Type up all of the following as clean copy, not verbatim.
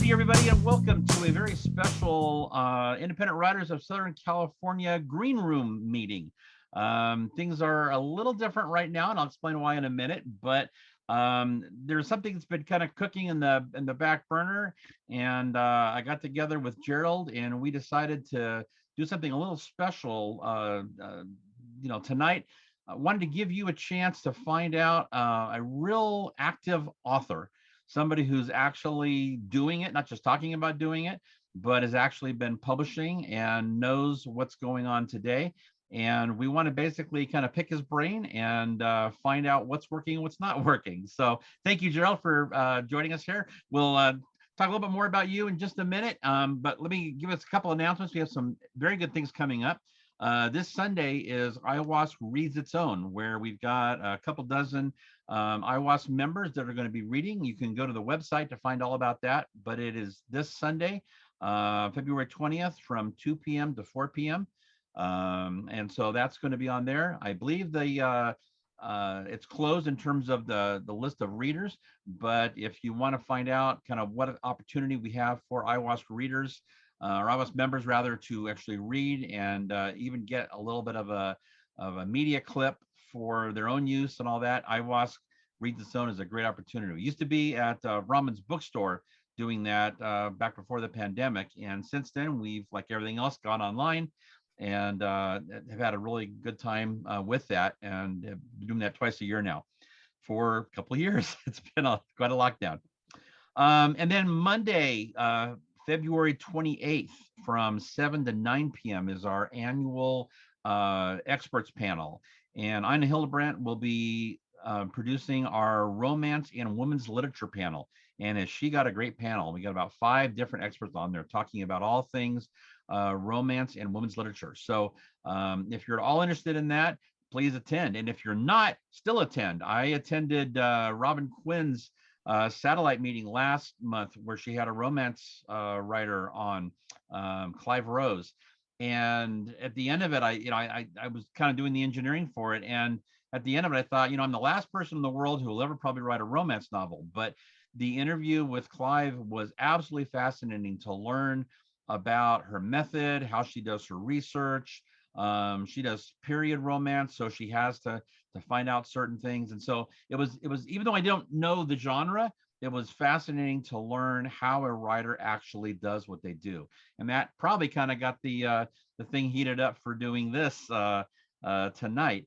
evening, everybody, and welcome to a very special Independent Writers of Southern California Green Room meeting. Things are a little different right now, and I'll explain why in a minute. But there's something that's been kind of cooking in the back burner, and I got together with Gerald, and we decided to do something a little special. Tonight, I wanted to give you a chance to find out a real active author, somebody who's actually doing it, not just talking about doing it, but has actually been publishing and knows what's going on today. And we want to basically kind of pick his brain and find out what's working and what's not working. So thank you, Gerald, for joining us here. We'll talk a little bit more about you in just a minute, but let me give us a couple announcements. We have some very good things coming up. This Sunday is IWOSC Reads Its Own, where we've got a couple dozen IWOSC members that are going to be reading. You can go to the website to find all about that, but it is this Sunday, February 20th from 2 p.m. to 4 p.m. And so that's going to be on there. I believe it's closed in terms of the list of readers, but if you want to find out kind of what opportunity we have for IWOSC readers, or IWOSC members rather, to actually read and even get a little bit of a media clip for their own use and all that, IWOSC Reads Its Own is a great opportunity. We used to be at Rahman's bookstore doing that back before the pandemic, and since then we've, like everything else, gone online and have had a really good time with that, and have been doing that twice a year now for a couple of years. It's been quite a lockdown. And then Monday, February 28th from 7 to 9 p.m. is our annual experts panel. And Ina Hildebrandt will be producing our romance and women's literature panel. And she got a great panel. We got about 5 different experts on there talking about all things romance and women's literature. So if you're all interested in that, please attend. And if you're not, still attend. I attended Robin Quinn's satellite meeting last month, where she had a romance writer on, Clive Rose. And at the end of it, I was kind of doing the engineering for it. And at the end of it, I thought, I'm the last person in the world who will ever probably write a romance novel. But the interview with Clive was absolutely fascinating to learn about her method, how she does her research. She does period romance, so she has to find out certain things. And so it was, even though I don't know the genre, it was fascinating to learn how a writer actually does what they do. And that probably kind of got the thing heated up for doing this tonight.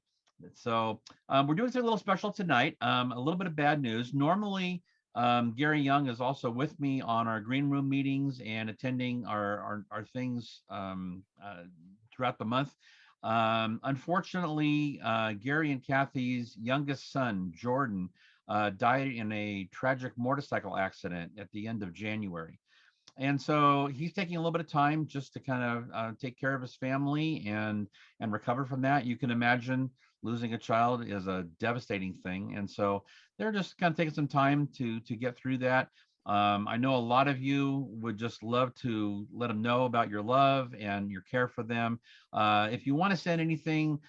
So we're doing something a little special tonight. A little bit of bad news. Normally, Gary Young is also with me on our green room meetings and attending our things throughout the month. Unfortunately, Gary and Kathy's youngest son, Jordan, died in a tragic motorcycle accident at the end of January. And so he's taking a little bit of time just to kind of take care of his family and recover from that. You can imagine losing a child is a devastating thing. And so they're just kind of taking some time to get through that. I know a lot of you would just love to let them know about your love and your care for them. If you want to send anything,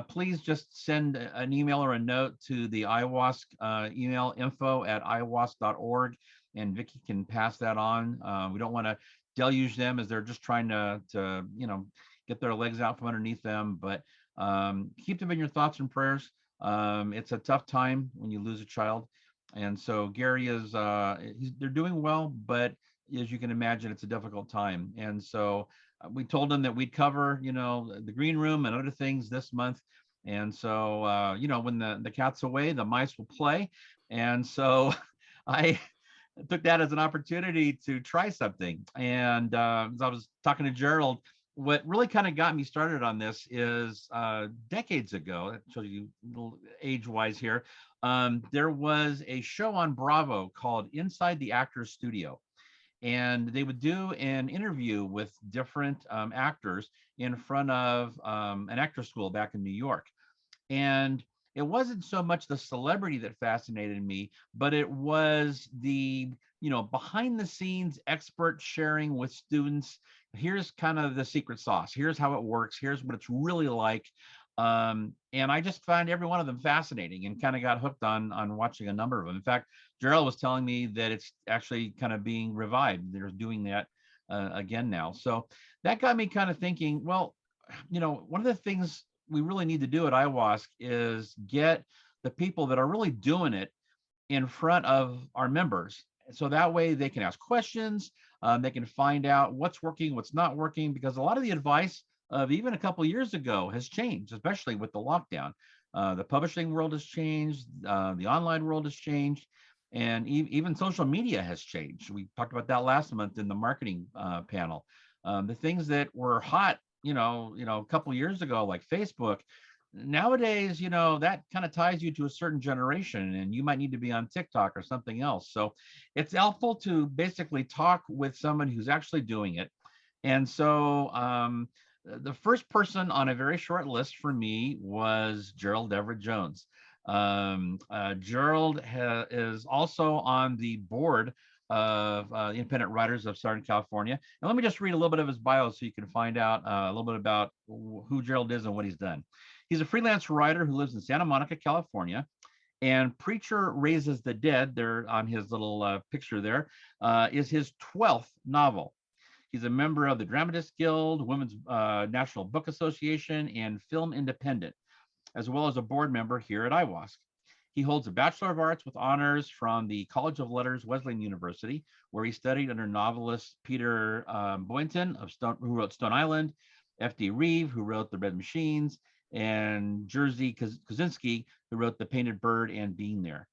please just send an email or a note to the IWOSC email, info@iwosc.org, and Vicki can pass that on. We don't want to deluge them as they're just trying to get their legs out from underneath them, but keep them in your thoughts and prayers. It's a tough time when you lose a child. And so Gary is, they're doing well, but as you can imagine, it's a difficult time. And so we told them that we'd cover, the green room and other things this month. And so, when the cat's away, the mice will play. And so I took that as an opportunity to try something. And as I was talking to Gerald, what really kind of got me started on this is decades ago, that shows you a little age-wise here, there was a show on Bravo called Inside the Actors Studio. And they would do an interview with different actors in front of an actor school back in New York. And it wasn't so much the celebrity that fascinated me, but it was the, behind the scenes expert sharing with students. Here's kind of the secret sauce. Here's how it works. Here's what it's really like. And I just find every one of them fascinating and kind of got hooked on watching a number of them. In fact, Gerald was telling me that it's actually kind of being revived. They're doing that again now. So that got me kind of thinking, well, one of the things we really need to do at IWOSC is get the people that are really doing it in front of our members. So that way they can ask questions, they can find out what's working, what's not working, because a lot of the advice of even a couple of years ago has changed, especially with the lockdown. The publishing world has changed, the online world has changed, and even social media has changed. We talked about that last month in the marketing panel. The things that were hot, a couple of years ago, like Facebook, nowadays, that kind of ties you to a certain generation, and you might need to be on TikTok or something else. So it's helpful to basically talk with someone who's actually doing it. And so the first person on a very short list for me was Gerald Everett Jones. Gerald is also on the board of Independent Writers of Southern California. And let me just read a little bit of his bio so you can find out a little bit about who Gerald is and what he's done. He's a freelance writer who lives in Santa Monica, California. And Preacher Raises the Dead, there on his little picture there, is his 12th novel. He's a member of the Dramatists Guild, Women's National Book Association, and Film Independent, as well as a board member here at IWOSC. He holds a Bachelor of Arts with honors from the College of Letters, Wesleyan University, where he studied under novelist Peter Boynton, who wrote Stone Island, F.D. Reeve, who wrote The Red Machines, and Jerzy Kosinski, who wrote The Painted Bird and Being There.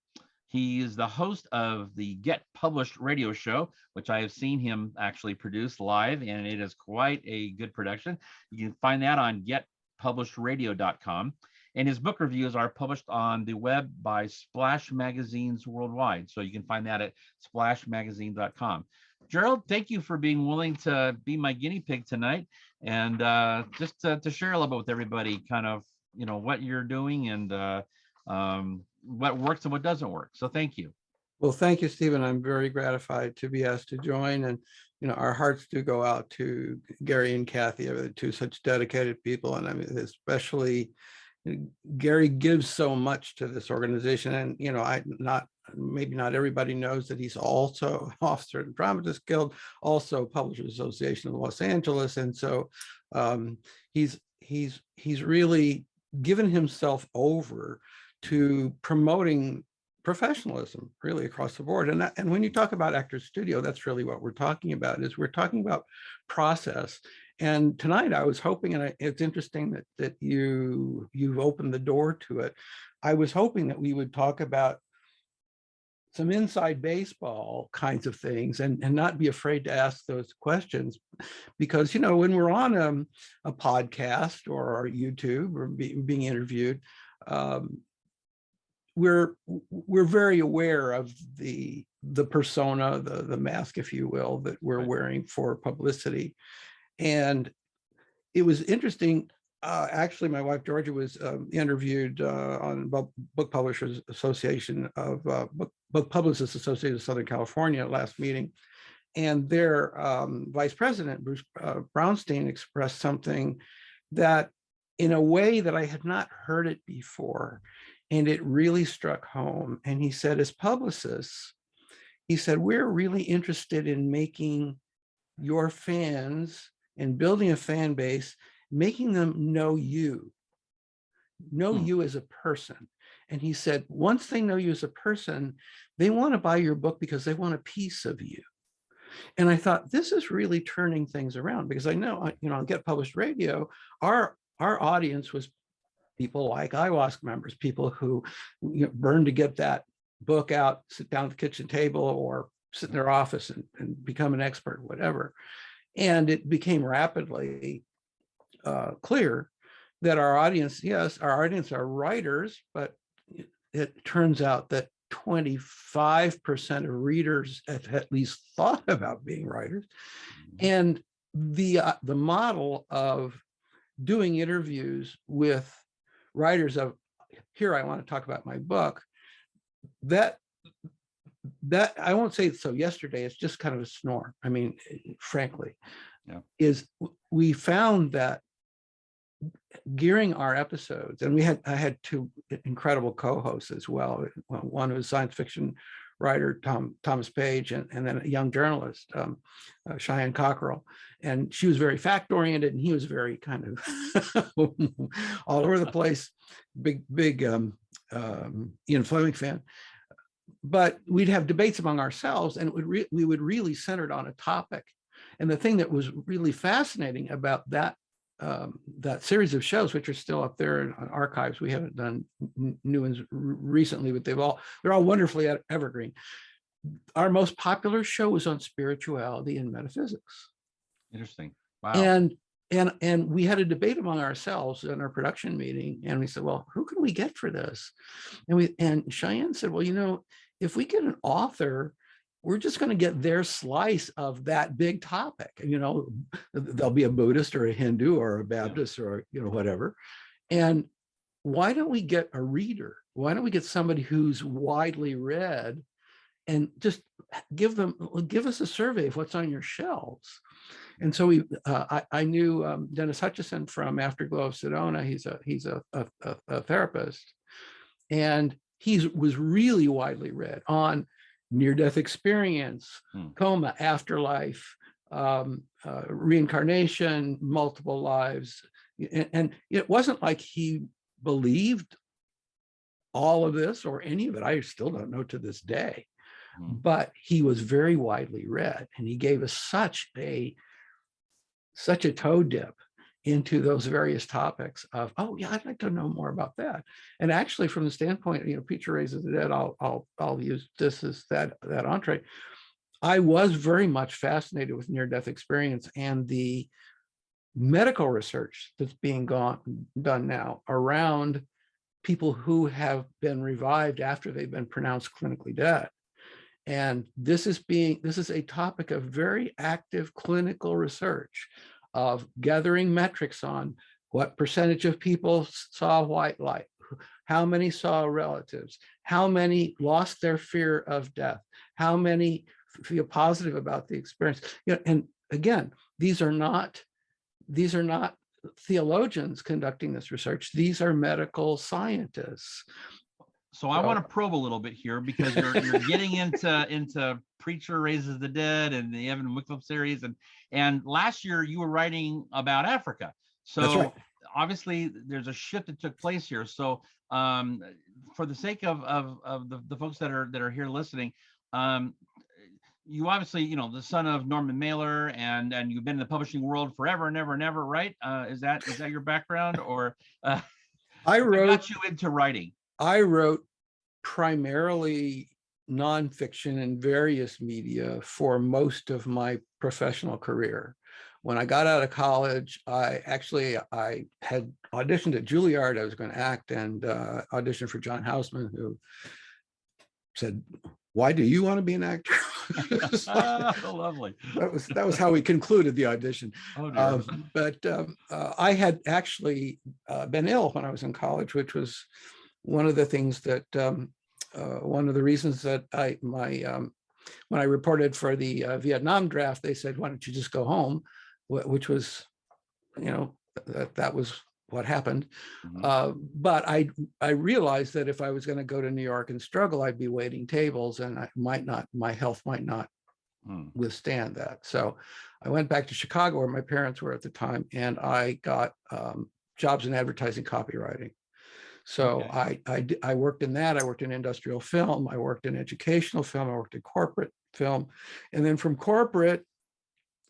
He is the host of the Get Published radio show, which I have seen him actually produce live, and it is quite a good production. You can find that on getpublishradio.com. And his book reviews are published on the web by Splash Magazines worldwide. So you can find that at splashmagazine.com. Gerald, thank you for being willing to be my guinea pig tonight, and just to share a little bit with everybody, kind of, what you're doing and what works and what doesn't work. So thank you. Well, thank you, Stephen. I'm very gratified to be asked to join. And, our hearts do go out to Gary and Kathy, two such dedicated people. And I mean, especially Gary gives so much to this organization. And, maybe not everybody knows that he's also an officer in the Dramatists Guild, also Publishers Association of Los Angeles. And so he's really given himself over to promoting professionalism really across the board. And when you talk about Actors Studio, that's really what we're talking about, is we're talking about process. And tonight I was hoping, and it's interesting that you've opened the door to it. I was hoping that we would talk about some inside baseball kinds of things and not be afraid to ask those questions, because, when we're on a podcast or YouTube or being interviewed, we're very aware of the persona, the mask, if you will, that we're wearing for publicity. And it was interesting. Actually, my wife Georgia was interviewed on Book Publishers Association of Book Publicists Association of Southern California last meeting, and their vice president Bruce Brownstein expressed something that, in a way that I had not heard it before, and it really struck home. And he said, as publicists, he said, we're really interested in making your fans and building a fan base, making them know you as a person. And he said, once they know you as a person, they want to buy your book because they want a piece of you. And I thought, this is really turning things around, because I know, on Get Published Radio, our audience was people like IWOSC members, people who burn to get that book out, sit down at the kitchen table, or sit in their office and become an expert, whatever. And it became rapidly clear that our audience, yes, our audience are writers, but it turns out that 25% of readers have at least thought about being writers. And the model of doing interviews with writers of, here, I want to talk about my book, that I won't say so yesterday, it's just kind of a snore. I mean, frankly, is we found that gearing our episodes, and I had two incredible co-hosts as well. One was science fiction writer Thomas Page, and then a young journalist, Cheyenne Cockrell. And she was very fact oriented, and he was very kind of all over the place. Big Ian Fleming fan. But we'd have debates among ourselves, and we would really center it on a topic. And the thing that was really fascinating about that series of shows, which are still up there in archives, we haven't done new ones recently, but they're all wonderfully evergreen. Our most popular show was on spirituality and metaphysics. Interesting. Wow. And we had a debate among ourselves in our production meeting, and we said, well, who can we get for this? And Cheyenne said, well, if we get an author, we're just going to get their slice of that big topic. There'll be a Buddhist or a Hindu or a Baptist or, whatever. And why don't we get a reader? Why don't we get somebody who's widely read and just give us a survey of what's on your shelves? And so I knew Dennis Hutchison from Afterglow of Sedona. He's a therapist, and he was really widely read on near-death experience, coma, afterlife, reincarnation, multiple lives. And it wasn't like he believed all of this or any of it. I still don't know to this day, but he was very widely read, and he gave us such a toe dip into those various topics of, oh yeah, I'd like to know more about that. And actually, from the standpoint, Preacher Raises the Dead, I'll use this as that entree. I was very much fascinated with near-death experience and the medical research that's being done now around people who have been revived after they've been pronounced clinically dead. And this is a topic of very active clinical research of gathering metrics on what percentage of people saw white light, how many saw relatives, how many lost their fear of death, how many feel positive about the experience. And again, these are not theologians conducting this research. These are medical scientists. So I want to probe a little bit here, because you're getting into Preacher Raises the Dead and the Evan Wycliffe series, and last year you were writing about Africa. So that's right. Obviously there's a shift that took place here. So for the sake of the folks that are here listening, you obviously, the son of Norman Mailer, and you've been in the publishing world forever and ever and ever, right? Is that your background, or I got you into writing? I wrote primarily nonfiction in various media for most of my professional career. When I got out of college, I had auditioned at Juilliard. I was going to act, and auditioned for John Houseman, who said, "Why do you want to be an actor?" So lovely. That was how we concluded the audition. Oh, dear. But I had actually been ill when I was in college, which was one of the things that one of the reasons that when I reported for the Vietnam draft, they said, "Why don't you just go home?" Which was, that was what happened. But I realized that if I was going to go to New York and struggle, I'd be waiting tables, and my health might not withstand that. So I went back to Chicago, where my parents were at the time, and I got jobs in advertising copywriting. So okay. I worked in that. I worked in industrial film. I worked in educational film. I worked in corporate film. And then from corporate,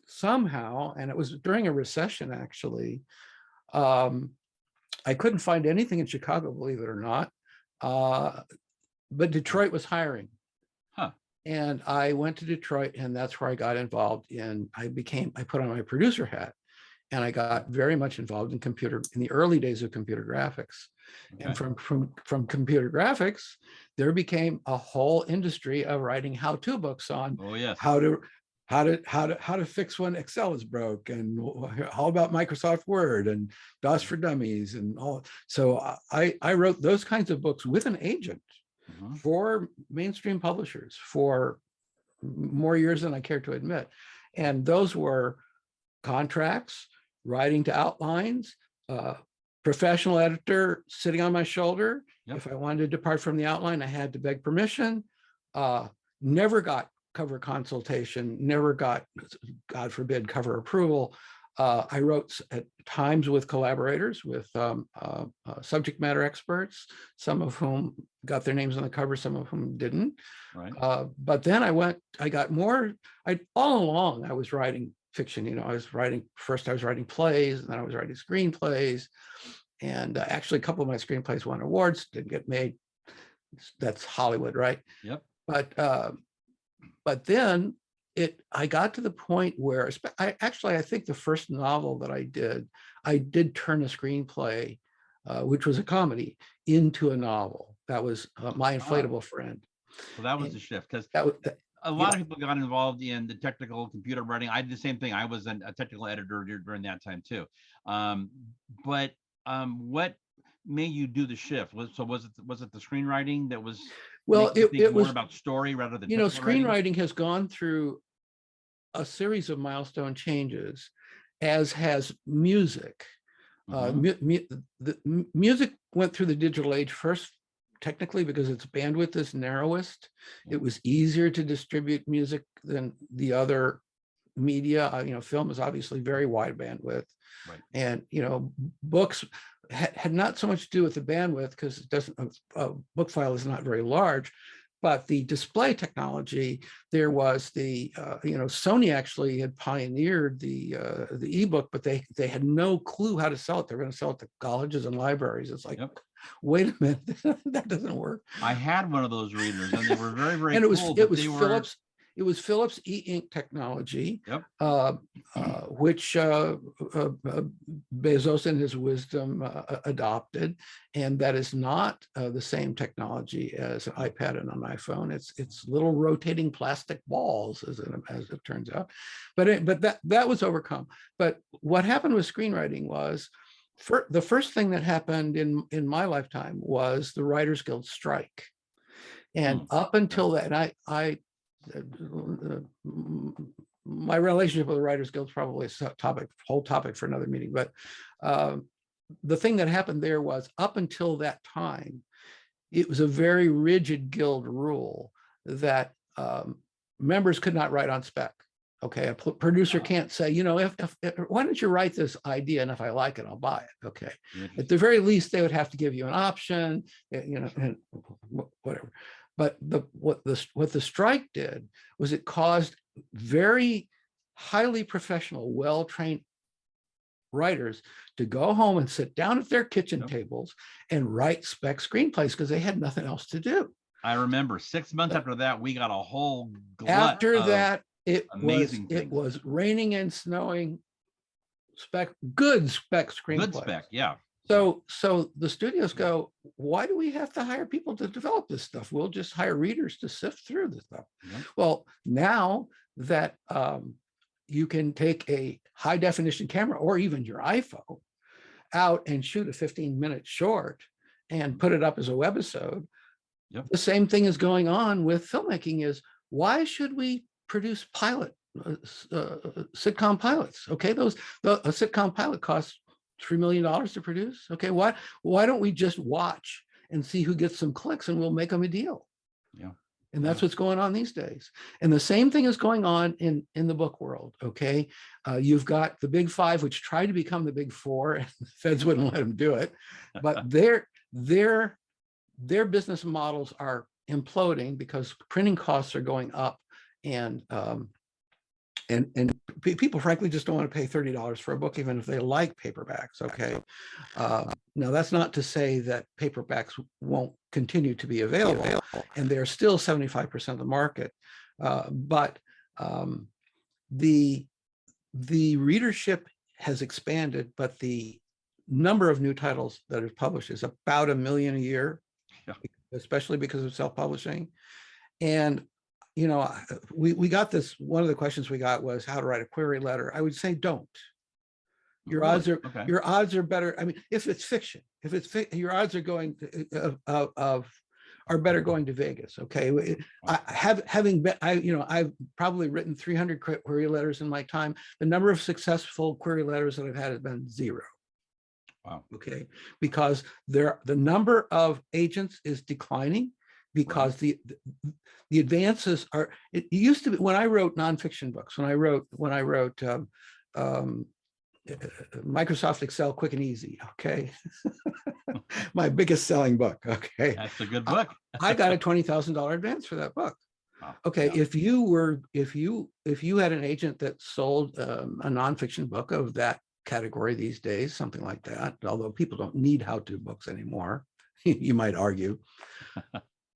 somehow, and it was during a recession, actually, I couldn't find anything in Chicago, believe it or not. But Detroit was hiring. Huh. And I went to Detroit, and that's where I got involved in, I put on my producer hat, and I got very much involved in the early days of computer graphics. Okay. And from computer graphics, there became a whole industry of writing how-to books on how to fix when Excel is broke, and all about Microsoft Word and DOS for Dummies and all. So I wrote those kinds of books with an agent for mainstream publishers for more years than I care to admit. And those were contracts, writing to outlines, professional editor sitting on my shoulder. Yep. If I wanted to depart from the outline, I had to beg permission. Never got cover consultation, never got, God forbid, cover approval. I wrote at times with collaborators, with subject matter experts, some of whom got their names on the cover, some of whom didn't. Right. But then I got more, all along I was writing fiction. I was writing plays, and then I was writing screenplays. And actually a couple of my screenplays won awards, didn't get made. That's Hollywood, right? Yep. But then I got to the point where I think the first novel that I did turn a screenplay, which was a comedy, into a novel. That was My Inflatable Friend. So that was the shift, because a lot of people got involved in the technical computer writing. I did the same thing. I was a technical editor during that time too. But what made you do the shift? Was it the screenwriting that was? Well, it was more about story rather than screenwriting has gone through a series of milestone changes, as has music. The music went through the digital age first, technically, because its bandwidth is narrowest. It was easier to distribute music than the other media. Film is obviously very wide bandwidth, right. And books had not so much to do with the bandwidth, because it doesn't. A book file is not very large, but the display technology. There was the Sony actually had pioneered the ebook, but they had no clue how to sell it. They're going to sell it to colleges and libraries. It's like, yep. Wait a minute, that doesn't work. I had one of those readers, and they were very, very and cool. It was Philips e-ink technology, yep. Which Bezos in his wisdom adopted, and that is not the same technology as an iPad and an iPhone. It's little rotating plastic balls, as it turns out. But that was overcome. But what happened with screenwriting was, the first thing that happened in my lifetime was the Writers Guild strike, and up until that, and my relationship with the Writers Guild is probably a whole topic for another meeting. But the thing that happened there was, up until that time, it was a very rigid guild rule that members could not write on spec. Okay, a producer can't say, if why don't you write this idea, and if I like it, I'll buy it. Okay, at the very least, they would have to give you an option, and whatever. But what the strike did was it caused very highly professional, well-trained writers to go home and sit down at their kitchen tables and write spec screenplays, because they had nothing else to do. I remember 6 months after that, we got a whole glut after that. It was raining and snowing, good spec screenplays. Good spec, yeah. So the studios go, why do we have to hire people to develop this stuff? We'll just hire readers to sift through this stuff. Yeah. Well, now that you can take a high definition camera, or even your iPhone, out and shoot a 15-minute short and put it up as a webisode. Yep. The same thing is going on with filmmaking. Is why should we produce sitcom pilots? Okay, a sitcom pilot costs $3 million to produce. Okay, why don't we just watch and see who gets some clicks, and we'll make them a deal? Yeah. And that's what's going on these days. And the same thing is going on in the book world. Okay, you've got the big five, which tried to become the big four, and the feds wouldn't let them do it. But their business models are imploding because printing costs are going up, and people frankly just don't want to pay $30 for a book, even if they like paperbacks. Okay, now that's not to say that paperbacks won't continue to be available, and they're still 75% of the market. But the readership has expanded, but the number of new titles that are published is about 1 million a year, especially because of self-publishing. And we got this. One of the questions we got was how to write a query letter. I would say don't. Your odds are better. I mean, if it's fiction, your odds are going are better going to Vegas. Okay, I've probably written 300 query letters in my time. The number of successful query letters that I've had has been 0. Wow. Okay, because the number of agents is declining because Right. the advances are. It used to be when I wrote nonfiction books, when I wrote um, Microsoft Excel Quick and Easy. Okay, my biggest selling book. Okay, That's a good I, book. I got a $20,000 advance for that book. Wow. Okay, Yeah. if you had an agent that sold a nonfiction book of that category these days, something like that, although people don't need how-to books anymore, you might argue,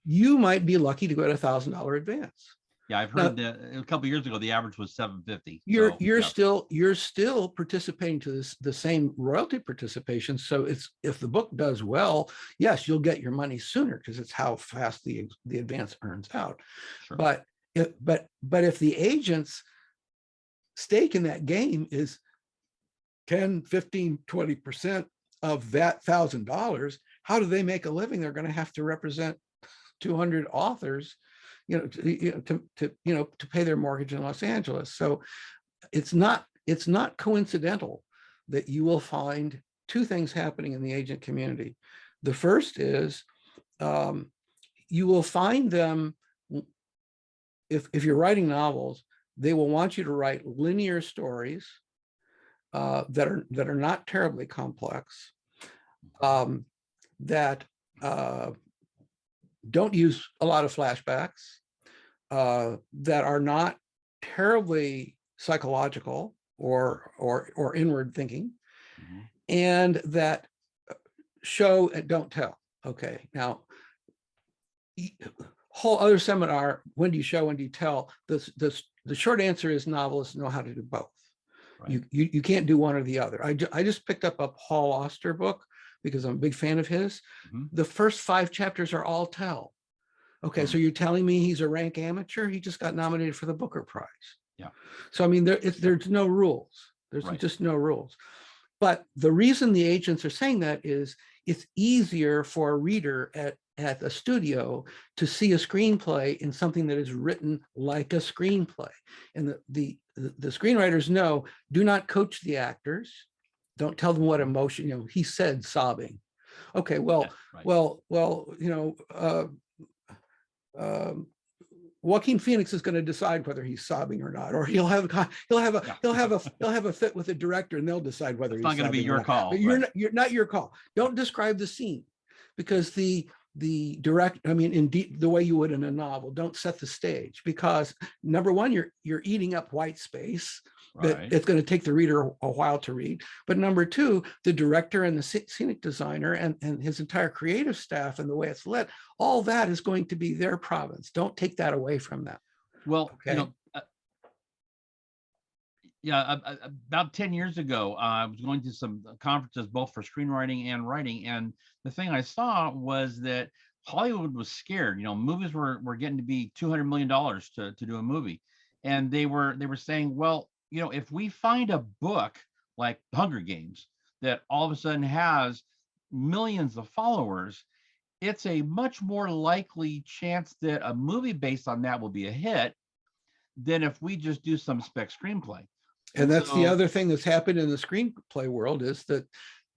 you might be lucky to get $1,000 advance. Yeah, I've Now, heard that a couple of years ago the average was 750. you're So you're yes, still you're still participating to the same royalty participation. So it's if the book does well, yes, you'll get your money sooner because it's how fast the advance earns out. sure. But if the agent's stake in that game is 10, 15, 20% of that $1,000, how do they make a living? They're going to have to represent 200 authors, to pay their mortgage in Los Angeles. So it's not coincidental that you will find two things happening in the agent community. The first is you will find them, if you're writing novels, they will want you to write linear stories that are not terribly complex, that don't use a lot of flashbacks, that are not terribly psychological or inward thinking, Mhm. and that show and don't tell. Okay, now whole other seminar, when do you show, when do you tell? The short answer is novelists know how to do both. Right. You can't do one or the other. I just picked up a Paul Auster book because I'm a big fan of his. Mhm. The first 5 chapters are all tell. Okay, so you're telling me he's a rank amateur? He just got nominated for the Booker Prize. Yeah. So I mean, there's no rules. There's Right. just no rules. But the reason the agents are saying that is it's easier for a reader at a studio to see a screenplay in something that is written like a screenplay. And the screenwriters know, do not coach the actors. Don't tell them what emotion, he said sobbing. Okay, well, Right. Joaquin Phoenix is going to decide whether he's sobbing or not, or he'll have a fit with the director, and they'll decide whether It's he's not going to be sobbing or your not. call. But Right. you're not your call. Don't describe the scene, because the the way you would in a novel, don't set the stage, because number one, you're eating up white space that Right. it's going to take the reader a while to read. But number two, the director and the scenic designer and his entire creative staff and the way it's lit, all that is going to be their province. Don't take that away from them. Well, Okay. Yeah, about 10 years ago, I was going to some conferences, both for screenwriting and writing. And the thing I saw was that Hollywood was scared. Movies were getting to be $200 million to do a movie. And they were saying, well, if we find a book like Hunger Games that all of a sudden has millions of followers, it's a much more likely chance that a movie based on that will be a hit than if we just do some spec screenplay. And that's the so, other thing that's happened in the screenplay world, is that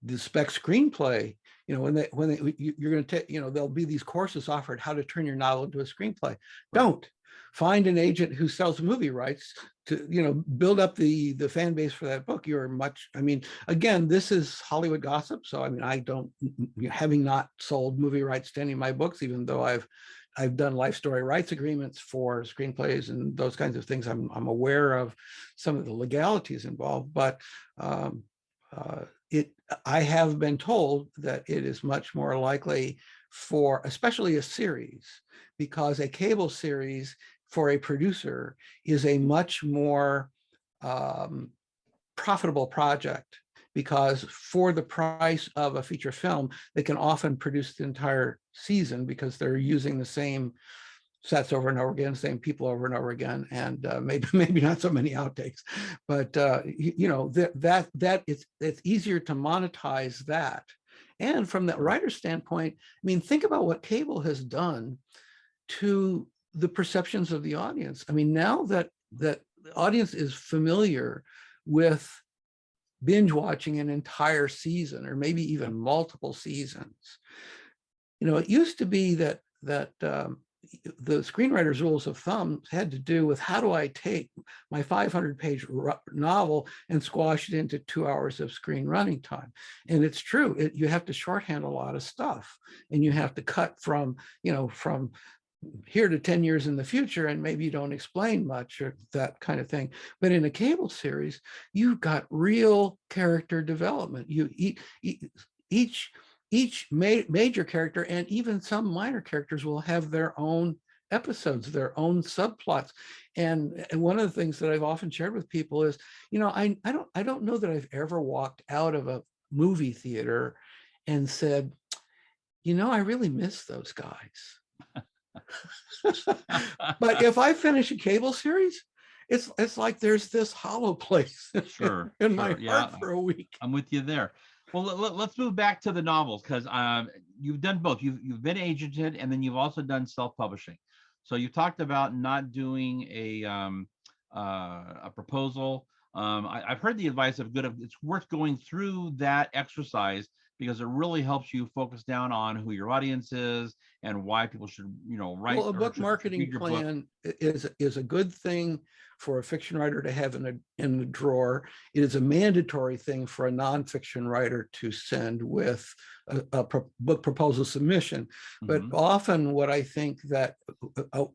the spec screenplay, you're going to take, there'll be these courses offered how to turn your novel into a screenplay. Right. Don't find an agent who sells movie rights to, build up the fan base for that book. Again, this is Hollywood gossip. So, having not sold movie rights to any of my books, even though I've done life story rights agreements for screenplays and those kinds of things, I'm aware of some of the legalities involved, but I have been told that it is much more likely for, especially a series, because a cable series for a producer is a much more profitable project, because for the price of a feature film, they can often produce the entire season because they're using the same sets over and over again, same people over and over again, and maybe not so many outtakes, but it's easier to monetize that. And from that writer's standpoint, think about what cable has done to the perceptions of the audience. Now that the audience is familiar with binge watching an entire season or maybe even multiple seasons. You know, it used to be that the screenwriter's rules of thumb had to do with how do I take my 500-page novel and squash it into 2 hours of screen running time. And it's true, you have to shorthand a lot of stuff, and you have to cut from, you know, from here to 10 years in the future, and maybe you don't explain much or that kind of thing. But in a cable series, you've got real character development. Each major character and even some minor characters will have their own episodes, their own subplots. And one of the things that I've often shared with people is, you know, I don't know that I've ever walked out of a movie theater and said, you know, I really miss those guys. But if I finish a cable series, it's like there's this hollow place in my heart for a week. I'm with you there. Well, let's move back to the novels, because you've done both. You've been agented, and then you've also done self-publishing. So you talked about not doing a proposal. I've heard the advice of it's worth going through that exercise, because it really helps you focus down on who your audience is and why people should, you know, write. Well, a book marketing plan is a good thing for a fiction writer to have in the drawer. It is a mandatory thing for a nonfiction writer to send with a book proposal submission. But often what I think that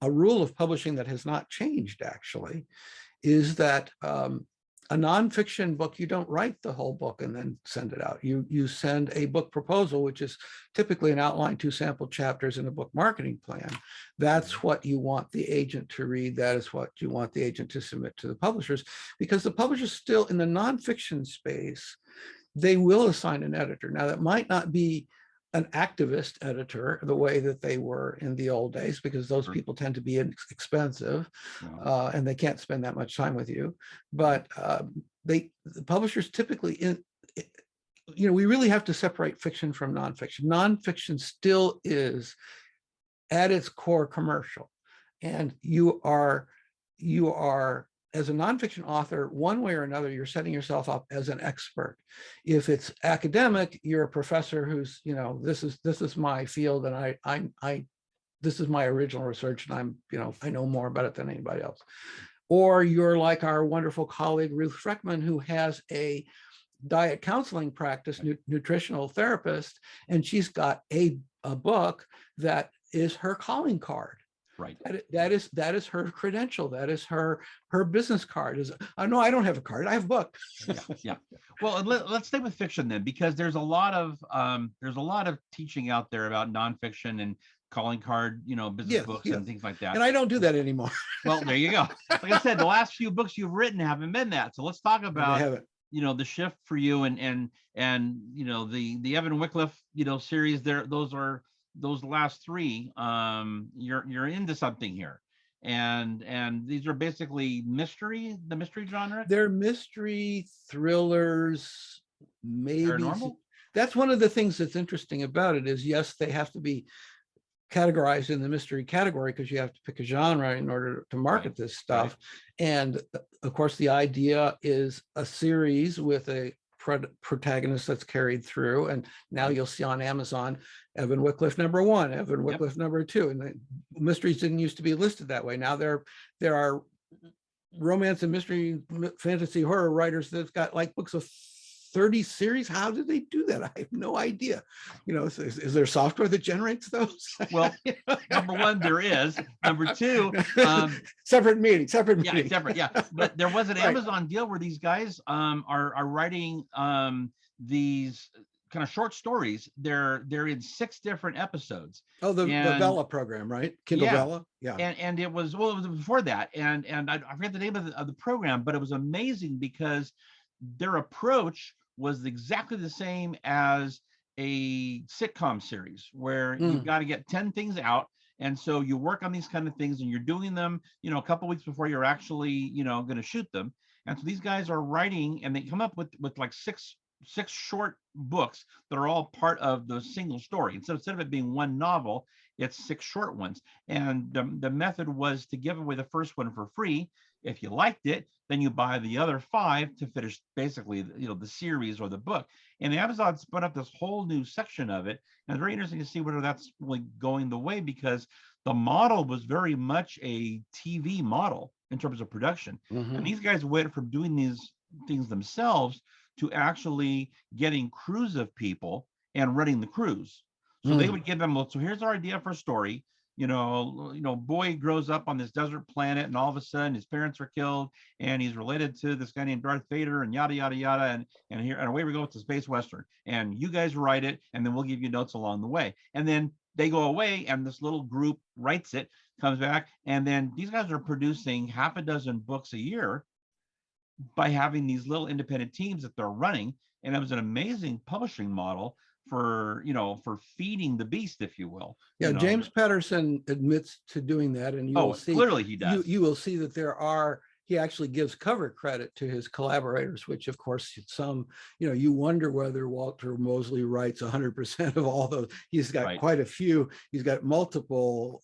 a rule of publishing that has not changed actually is that a nonfiction book, you don't write the whole book and then send it out. You send a book proposal, which is typically an outline, 2 sample chapters in a book marketing plan. That's what you want the agent to read. That is what you want the agent to submit to the publishers, because the publishers still in the nonfiction space, they will assign an editor. Now that might not be an activist editor the way that they were in the old days, because those people tend to be expensive and they can't spend that much time with you. But the publishers typically, you know, we really have to separate fiction from nonfiction. Nonfiction still is at its core commercial, and you are as a nonfiction author, one way or another, you're setting yourself up as an expert. If it's academic, you're a professor who's, you know, this is my field, and this is my original research, and I'm, you know, I know more about it than anybody else. Or you're like our wonderful colleague Ruth Freckman, who has a diet counseling practice, nutritional therapist, and she's got a book that is her calling card. Right. That is her credential. That is her business card. No, I don't have a card. I have a book. Yeah. Well, let's stay with fiction then, because there's a lot of teaching out there about nonfiction and calling card, you know, business books and things like that. And I don't do that anymore. Well, there you go. Like I said, the last few books you've written haven't been that. So let's talk about, you know, the shift for you and you know, the Evan Wycliffe, you know, series there. Those last 3, you're into something here, and these are basically the mystery genre. They're mystery thrillers, maybe. Paranormal? That's one of the things that's interesting about it is, yes, they have to be categorized in the mystery category because you have to pick a genre in order to market this stuff. And of course, the idea is a series with a protagonist that's carried through, and now you'll see on Amazon Evan Wycliffe #1, Evan Wycliffe #2, and the mysteries didn't used to be listed that way. Now there are romance and mystery, fantasy, horror writers that's got like books of 30 series. How did they do that? I have no idea. You know, is there software that generates those? Well, #1, there is. #2, separate meeting. Yeah, separate. Yeah, but there was an Amazon deal where these guys are writing these kind of short stories. They're in 6 different episodes. Oh, the Vella program, right? Kindle Vella. Yeah. And it was before that, and I forget the name of the program, but it was amazing because their approach was exactly the same as a sitcom series, where you've got to get 10 things out. And so you work on these kind of things, and you're doing them, you know, a couple of weeks before you're actually, you know, going to shoot them. And so these guys are writing, and they come up with like six short books that are all part of the single story. And so instead of it being one novel, it's 6 short ones. And the method was to give away the first one for free. If you liked it, then you buy the other 5 to finish basically, the series or the book. And Amazon spun up this whole new section of it. And it's very interesting to see whether that's really going the way, because the model was very much a TV model in terms of production. And these guys went from doing these things themselves to actually getting crews of people and running the cruise. So they would give them, so here's our idea for a story. Boy grows up on this desert planet, and all of a sudden his parents are killed, and he's related to this guy named Darth Vader, and yada yada yada, and away we go with the space western. And you guys write it, and then we'll give you notes along the way. And then they go away, and this little group writes it, comes back, and then these guys are producing half a dozen books a year by having these little independent teams that they're running. And it was an amazing publishing model for feeding the beast, if you will. Yeah, James Patterson admits to doing that, and you will see clearly he does. You will see that he actually gives cover credit to his collaborators, which of course some, you wonder whether Walter Mosley writes 100% of all those. He's got quite a few. He's got multiple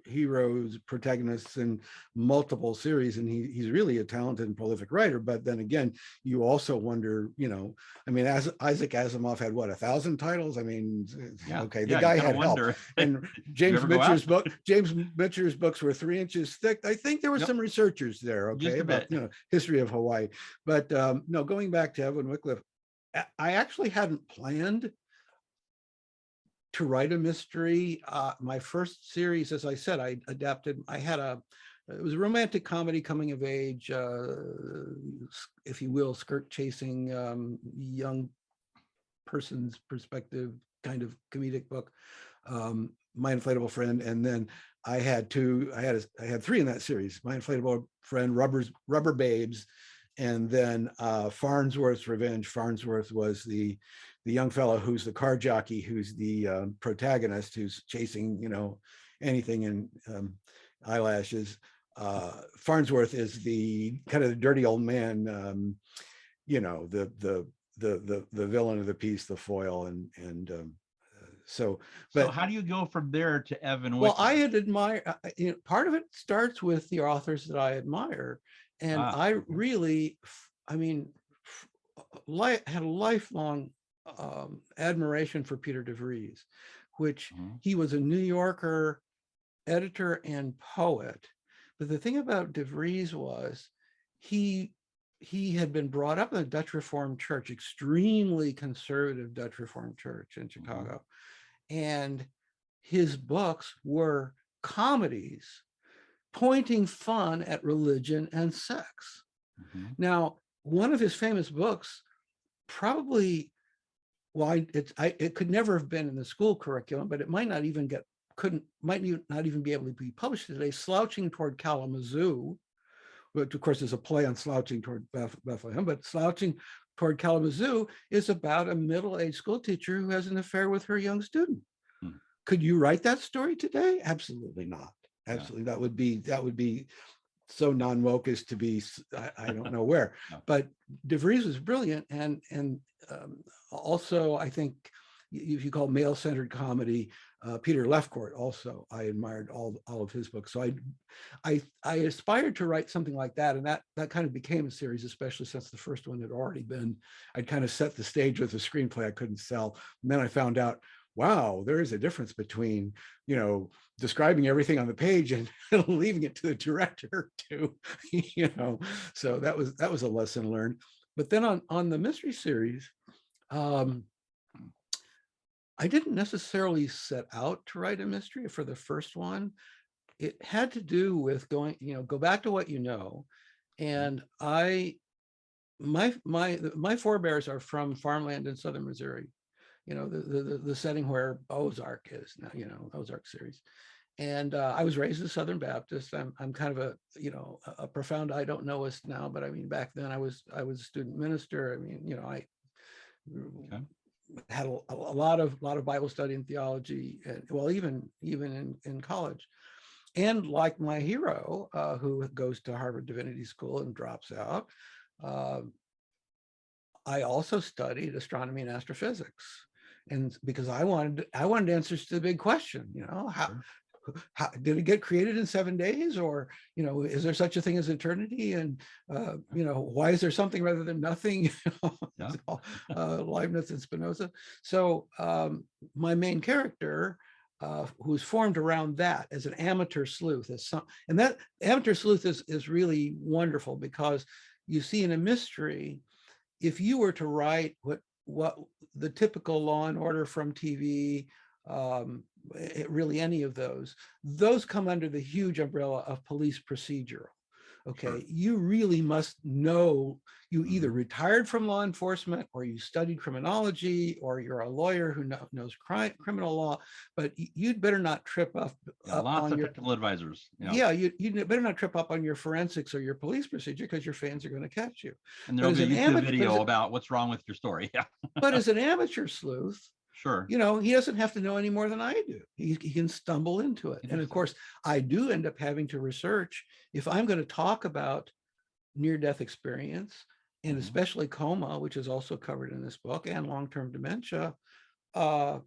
heroes, protagonists in multiple series, and he's really a talented and prolific writer. But then again, you also wonder, as Isaac Asimov had 1,000 titles. The guy had help. And James Mitchell's books were 3 inches thick. I think there were some researchers there, about history of Hawaii. But no, going back to Evan Wycliffe, I actually hadn't planned to write a mystery. My first series, as I said, it was a romantic comedy, coming of age, if you will, skirt chasing, young person's perspective kind of comedic book, My Inflatable Friend. And then I had 3 in that series: My Inflatable Friend, Rubber Babes, and then Farnsworth's Revenge. Farnsworth was the young fellow who's the car jockey, who's the protagonist, who's chasing, anything in eyelashes. Farnsworth is the kind of the dirty old man, the villain of the piece, the foil, so how do you go from there to Evan Wycliffe? Well, I had admired, part of it starts with the authors that I admire. And I really, had a lifelong admiration for Peter Devries, which he was a New Yorker editor and poet. But the thing about Devries was he had been brought up in the Dutch Reformed Church, extremely conservative Dutch Reformed Church in Chicago. And his books were comedies pointing fun at religion and sex. Now, one of his famous books, probably, it could never have been in the school curriculum, but it might not even be able to be published today, Slouching Toward Kalamazoo, which of course is a play on Slouching Toward Bethlehem, but Slouching Toward Kalamazoo is about a middle-aged school teacher who has an affair with her young student. Could you write that story today? Absolutely not. Absolutely, that would be so non-woke as to be, I don't know where. But Devries was brilliant, and also I think if you call male-centered comedy, Peter Lefcourt also, I admired all of his books. So I aspired to write something like that, and that kind of became a series, especially since the first one had already been, I'd kind of set the stage with a screenplay I couldn't sell. And then I found out, wow, there is a difference between, describing everything on the page and leaving it to the director to, so that was a lesson learned. But then on the mystery series, I didn't necessarily set out to write a mystery for the first one. It had to do with go back to what you know. And my forebears are from farmland in southern Missouri. The setting where Ozark is now, Ozark series. And I was raised a Southern Baptist. I'm kind of a profound I don't knowist now, but back then I was a student minister. I had a lot of Bible study and theology, and even in college. And like my hero, who goes to Harvard Divinity School and drops out, I also studied astronomy and astrophysics. And because I wanted answers to the big question, did it get created in 7 days, or is there such a thing as eternity? And why is there something rather than nothing? Yeah. Leibniz and Spinoza. So my main character, who's formed around that as an amateur sleuth, and that amateur sleuth is really wonderful, because you see, in a mystery, if you were to write what the typical Law and Order from TV, really any of those come under the huge umbrella of police procedural. Okay, sure. You really must know, you either retired from law enforcement, or you studied criminology, or you're a lawyer who knows criminal law, but you'd better not trip up, lots of technical advisors. You better not trip up on your forensics or your police procedure, because your fans are going to catch you. And there'll be a YouTube video about what's wrong with your story. Yeah. But as an amateur sleuth, sure, he doesn't have to know any more than I do. He can stumble into it. And of course, I do end up having to research. If I'm going to talk about near-death experience, and especially coma, which is also covered in this book, and long-term dementia, I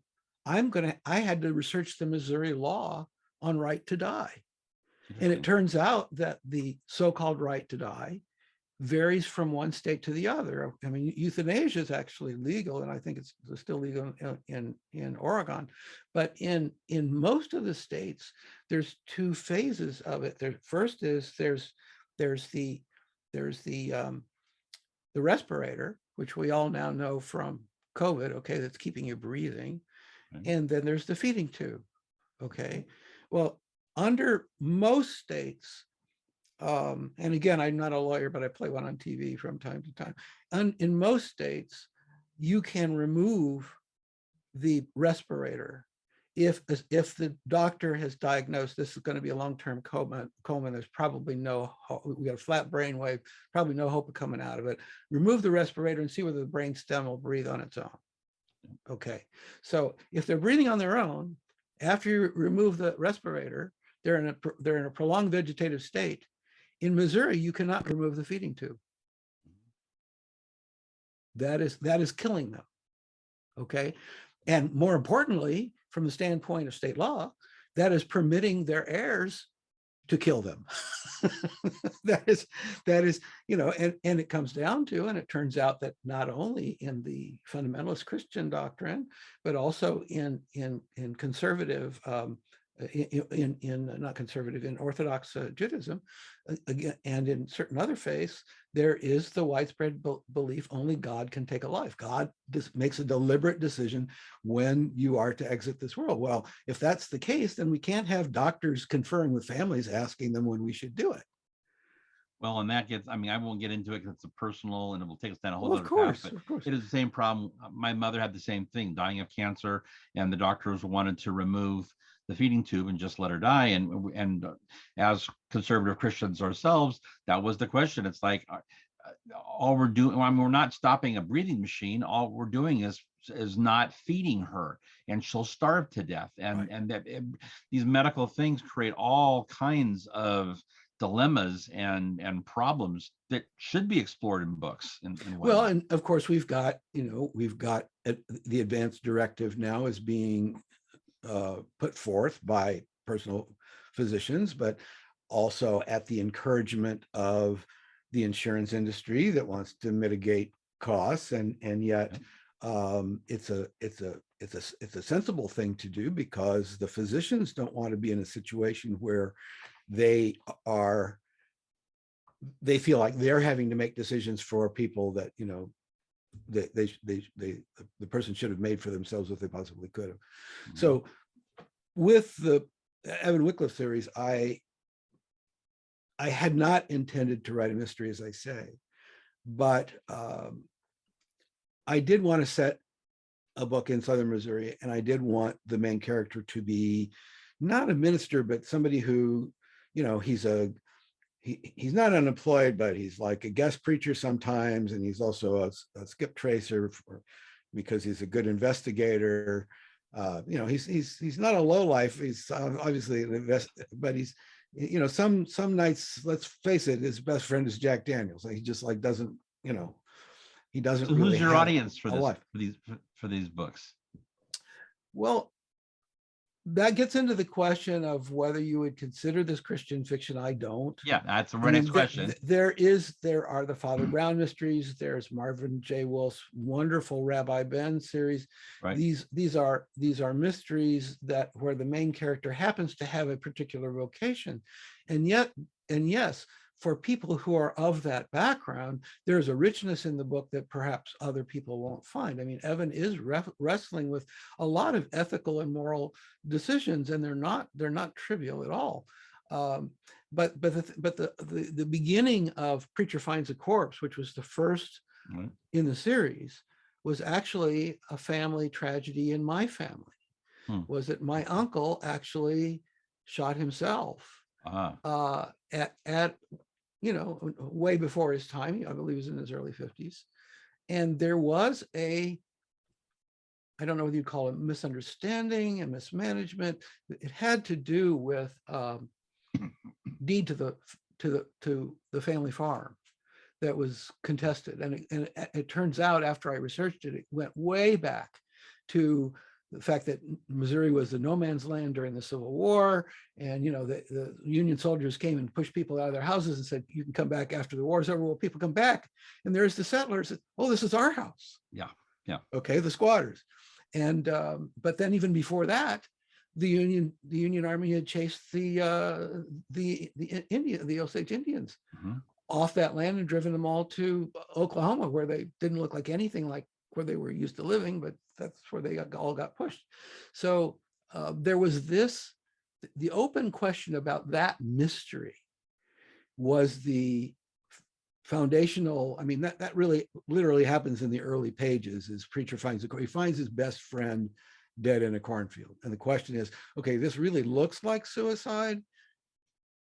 had to research the Missouri law on right to die. And it turns out that the so-called right to die varies from one state to the other. I mean, euthanasia is actually legal, and I think it's still legal in Oregon. But in most of the states, there's two phases of it. First is there's the respirator, which we all now know from COVID, okay, that's keeping you breathing. And then there's the feeding tube, okay? Well, under most states, and again, I'm not a lawyer, but I play one on TV from time to time. And in most states, you can remove the respirator if the doctor has diagnosed this is going to be a long-term coma. There's probably no hope. We got a flat brain wave, probably no hope of coming out of it. Remove the respirator and see whether the brain stem will breathe on its own. Okay, so if they're breathing on their own, after you remove the respirator, they're in a prolonged vegetative state. In Missouri, you cannot remove the feeding tube. That is killing them. Okay, and more importantly, from the standpoint of state law, that is permitting their heirs to kill them. that is, and it comes down to, and it turns out that not only in the fundamentalist Christian doctrine, but also in conservative, not conservative, in Orthodox Judaism, again, and in certain other faiths, there is the widespread belief only God can take a life. God makes a deliberate decision when you are to exit this world. Well, if that's the case, then we can't have doctors conferring with families, asking them when we should do it. Well, and that gets, I mean, I won't get into it because it's a personal, and it will take us down a whole other path, but it is the same problem. My mother had the same thing, dying of cancer, and the doctors wanted to remove the feeding tube and just let her die. And as conservative Christians ourselves, that was the question. It's like, all we're doing, I mean, we're not stopping a breathing machine. All we're doing is not feeding her, and she'll starve to death. And that these medical things create all kinds of dilemmas and problems that should be explored in books. Well, and of course, we've got the advanced directive now is being put forth by personal physicians, but also at the encouragement of the insurance industry that wants to mitigate costs, and yet it's a sensible thing to do, because the physicians don't want to be in a situation where they feel like they're having to make decisions for people that the person should have made for themselves if they possibly could have. So with the Evan Wycliffe series, I had not intended to write a mystery, as I say, but I did want to set a book in Southern Missouri, and I did want the main character to be not a minister, but somebody who, he's not unemployed, but he's like a guest preacher sometimes, and he's also a skip tracer because he's a good investigator. He's not a lowlife. He's obviously an investor, but he's, some nights, let's face it, his best friend is Jack Daniels. He just doesn't, he doesn't. So really who's your audience for this for these books? Well, that gets into the question of whether you would consider this Christian fiction. I don't. Yeah, that's the I next mean, question. there are the Father Brown mysteries. There's Marvin J. Wolf's wonderful Rabbi Ben series. Right. These are mysteries that where the main character happens to have a particular vocation, and yes, for people who are of that background, there's a richness in the book that perhaps other people won't find. I mean, Evan is wrestling with a lot of ethical and moral decisions, and they're not trivial at all. But the beginning of Preacher Finds a Corpse, which was the first in the series, was actually a family tragedy in my family. Was that my uncle actually shot himself at way before his time. I believe he was in his early 50s. And there was I don't know whether you'd call it misunderstanding and mismanagement. It had to do with deed to the family farm that was contested. And it turns out, after I researched it, it went way back to the fact that Missouri was the no man's land during the Civil War. And, the Union soldiers came and pushed people out of their houses and said, you can come back after the war's over. Well, people come back. And there's the settlers that, oh, this is our house. Yeah. Yeah. Okay, the squatters. And, but then even before that, the Union Army had chased the Osage Indians off that land and driven them all to Oklahoma, where they didn't look like anything like where they were used to living, but that's where they all got pushed. So there was the open question about that mystery was the foundational. I mean, that really literally happens in the early pages. Is Preacher he finds his best friend dead in a cornfield. And the question is, okay, this really looks like suicide.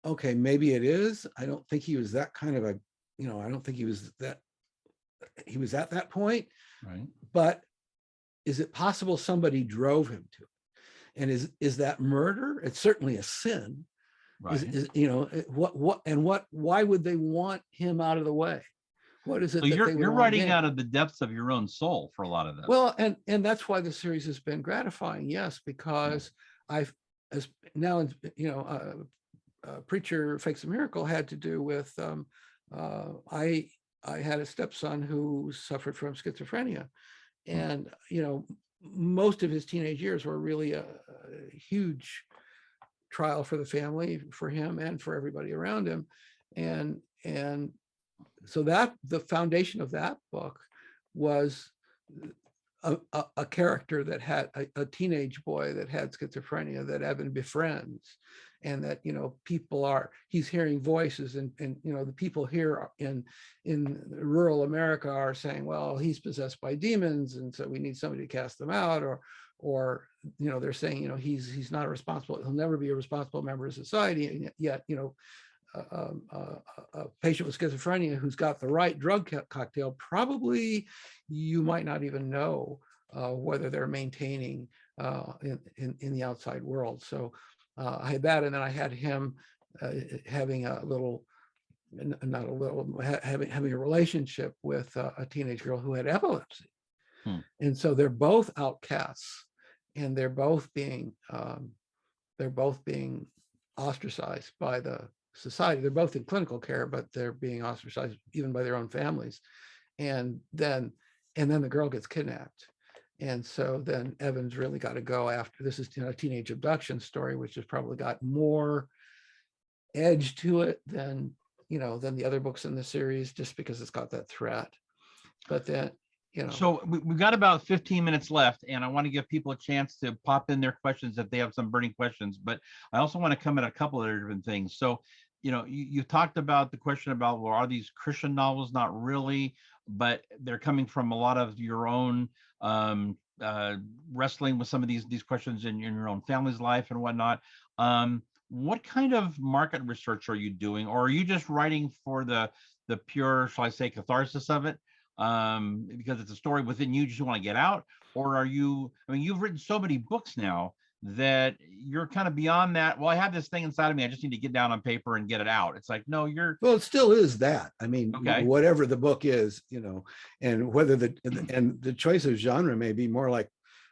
Okay, maybe it is. I don't think he was that kind of I don't think he was at that point. Right. But is it possible somebody drove him to it? And is that murder? It's certainly a sin. Right. Why would they want him out of the way? What is it? So you're writing out of the depths of your own soul for a lot of this. Well, and that's why the series has been gratifying. Yes, because Preacher Fakes a Miracle had to do with I had a stepson who suffered from schizophrenia, and most of his teenage years were really a huge trial for the family, for him and for everybody around him. And so that the foundation of that book was a character that had a teenage boy that had schizophrenia that Evan befriends, and that he's hearing voices, and the people here in rural America are saying, well, he's possessed by demons, and so we need somebody to cast them out, or they're saying he's not responsible, he'll never be a responsible member of society, and yet a patient with schizophrenia who's got the right drug cocktail, probably you might not even know whether they're maintaining in the outside world. So I had that, and then I had him having having a relationship with a teenage girl who had epilepsy. And so they're both outcasts, and they're both being ostracized by the society. They're both in clinical care, but they're being ostracized even by their own families. And then the girl gets kidnapped. And so then Evan's really got to go after, this is a teenage abduction story, which has probably got more edge to it than the other books in the series, just because it's got that threat. But then, So we've got about 15 minutes left, and I want to give people a chance to pop in their questions if they have some burning questions, but I also want to come at a couple of different things. So, you talked about the question about, well, are these Christian novels? Not really, but they're coming from a lot of your own wrestling with some of these questions in your own family's life and whatnot. What kind of market research are you doing, or are you just writing for the pure, shall I say, catharsis of it? Because it's a story within you, just want to get out? Or are you, you've written so many books now that you're kind of beyond that. Well, I have this thing inside of me, I just need to get down on paper and get it out. It's like, no, well, it still is that. Okay. Whatever the book is, and whether the choice of genre may be more like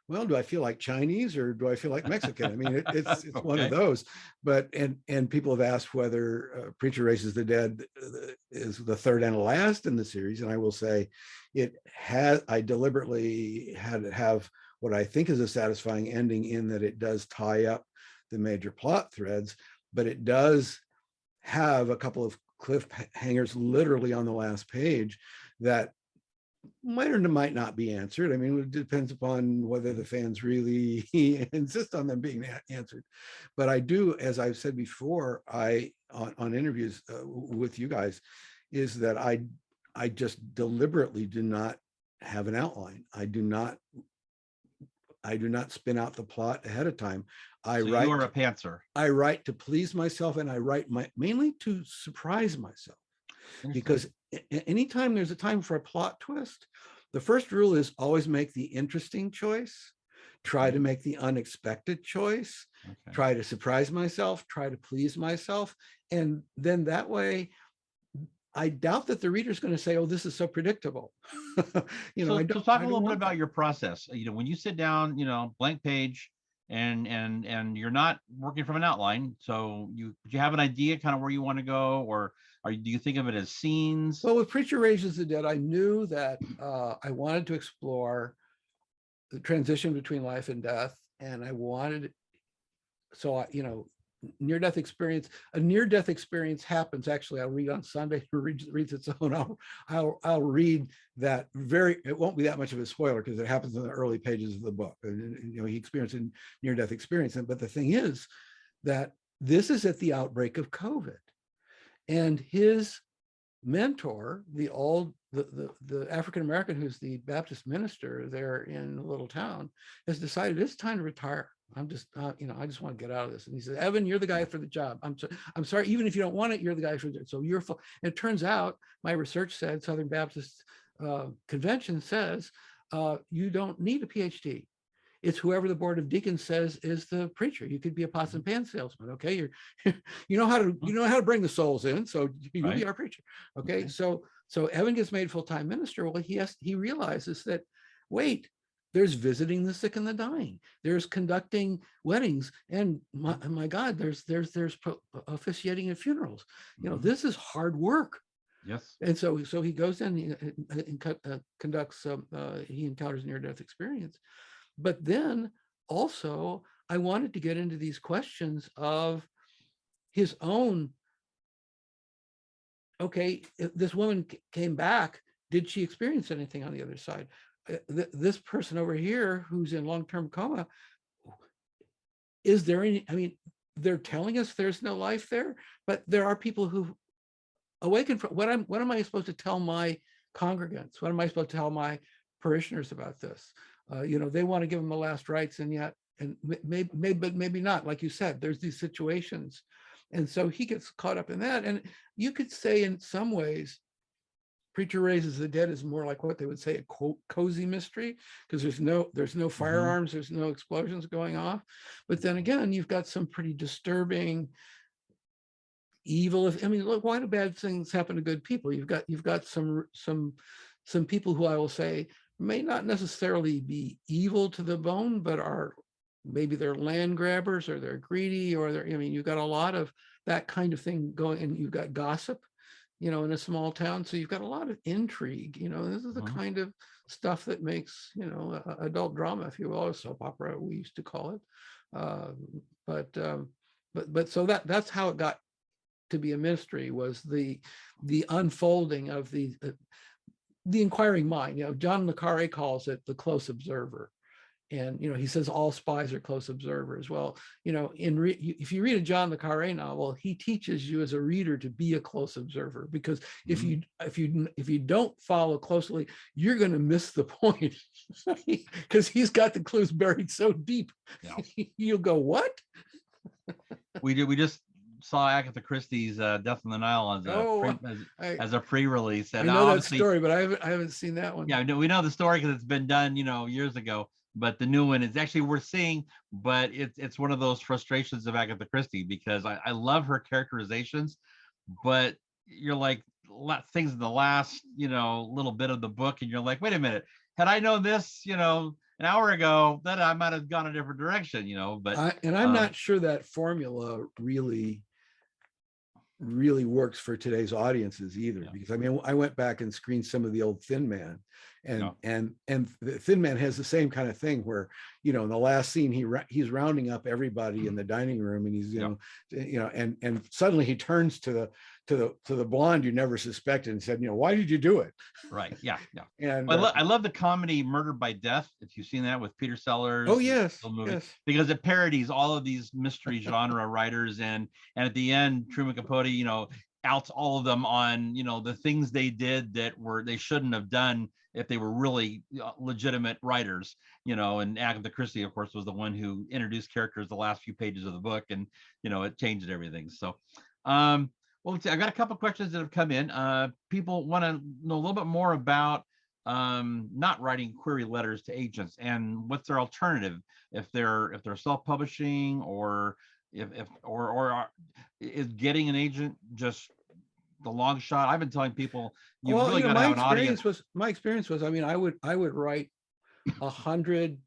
well, do I feel like Chinese or do I feel like Mexican? I mean, it's one of Okay. those. But and people have asked whether Preacher Raises the Dead is the third and last in the series, and I will say, it has. I deliberately had to have what I think is a satisfying ending in that it does tie up the major plot threads, but it does have a couple of cliffhangers literally on the last page that might or might not be answered. I mean, it depends upon whether the fans really insist on them being answered. But I do, as I've said before, I on interviews with you guys, is that I just deliberately do not have an outline. I do not spin out the plot ahead of time. So you are a pantser. I write to please myself, and I write mainly to surprise myself. Because anytime there's a time for a plot twist, the first rule is always make the interesting choice, try to make the unexpected choice, try to surprise myself, try to please myself. And then that way, I doubt that the reader's going to say, oh, this is so predictable. So talk a little bit about your process. When you sit down, blank page, and you're not working from an outline, so you have an idea kind of where you want to go, or do you think of it as scenes? Well, with Preacher Raises the Dead, I knew that I wanted to explore the transition between life and death, and I wanted, so near-death experience. A near-death experience happens. Actually, I'll read on Sunday. It reads its own. I'll read that. It won't be that much of a spoiler because it happens in the early pages of the book. He experienced a near-death experience. But the thing is that this is at the outbreak of COVID, and his mentor, the African American who's the Baptist minister there in a little town, has decided it's time to retire. I'm just, I just want to get out of this. And he said, Evan, you're the guy for the job. I'm sorry, even if you don't want it, you're the guy for it. So you're full. And it turns out, my research said, Southern Baptist Convention says, you don't need a PhD. It's whoever the board of deacons says is the preacher. You could be a pots and pan salesman. Okay, you know how to bring the souls in, so you'll be our preacher. Okay, so Evan gets made full-time minister. Well, he realizes that, wait, there's visiting the sick and the dying. There's conducting weddings, and my God, there's officiating at funerals. This is hard work. Yes. And so he goes in and conducts. He encounters near-death experience. But then also, I wanted to get into these questions of his own. Okay, if this woman came back, did she experience anything on the other side? This person over here who's in long-term coma, is there any? I mean, they're telling us there's no life there, but there are people who awaken from. What am I supposed to tell my congregants? What am I supposed to tell my parishioners about this? They want to give them the last rites, and yet, and maybe not. Like you said, there's these situations, and so he gets caught up in that. And you could say, in some ways, Preacher Raises the Dead is more like what they would say a cozy mystery, because there's no firearms, there's no explosions going off. But then again, you've got some pretty disturbing evil. Look, why do bad things happen to good people? You've got some people who I will say may not necessarily be evil to the bone, but maybe they're land grabbers, or they're greedy, or you've got a lot of that kind of thing going, and you've got gossip, in a small town. So you've got a lot of intrigue. This is the kind of stuff that makes, adult drama, if you will, or soap opera, we used to call it. But so that's how it got to be a mystery, was the unfolding of the inquiring mind. John le Carre calls it the close observer. And, he says all spies are close observers. Well, if you read a John le Carre novel, he teaches you as a reader to be a close observer, because if you don't follow closely, you're going to miss the point, because he's got the clues buried so deep. Yeah. You'll go, what? We just saw Agatha Christie's Death on the Nile as a pre-release. And I know that story, but I haven't seen that one. Yeah, we know the story because it's been done, years ago. But the new one is actually worth seeing. But it's one of those frustrations of Agatha Christie, because I love her characterizations, but you're like things in the last little bit of the book, and you're like, wait a minute, had I known this an hour ago, then I might have gone a different direction, but I'm not sure that formula really works for today's audiences either, yeah, because I mean, I went back and screened some of the old Thin Man, and yeah. the Thin Man has the same kind of thing where, in the last scene he's rounding up everybody in the dining room, and he's and suddenly he turns to the blonde you never suspected and said, why did you do it? Right. Yeah. Yeah. And Well, I love the comedy Murder by Death, if you've seen that with Peter Sellers. oh yes, Movie, yes, because it parodies all of these mystery genre writers, and at the end, Truman Capote, outs all of them on the things they did that they shouldn't have done if they were really legitimate writers. And Agatha Christie, of course, was the one who introduced characters the last few pages of the book, and it changed everything. So well, let's see. I got a couple of questions that have come in. People want to know a little bit more about not writing query letters to agents, and what's their alternative if they're self-publishing, or is getting an agent just the long shot? I've been telling people you've really got to have an audience. My experience was, I mean, I would write 100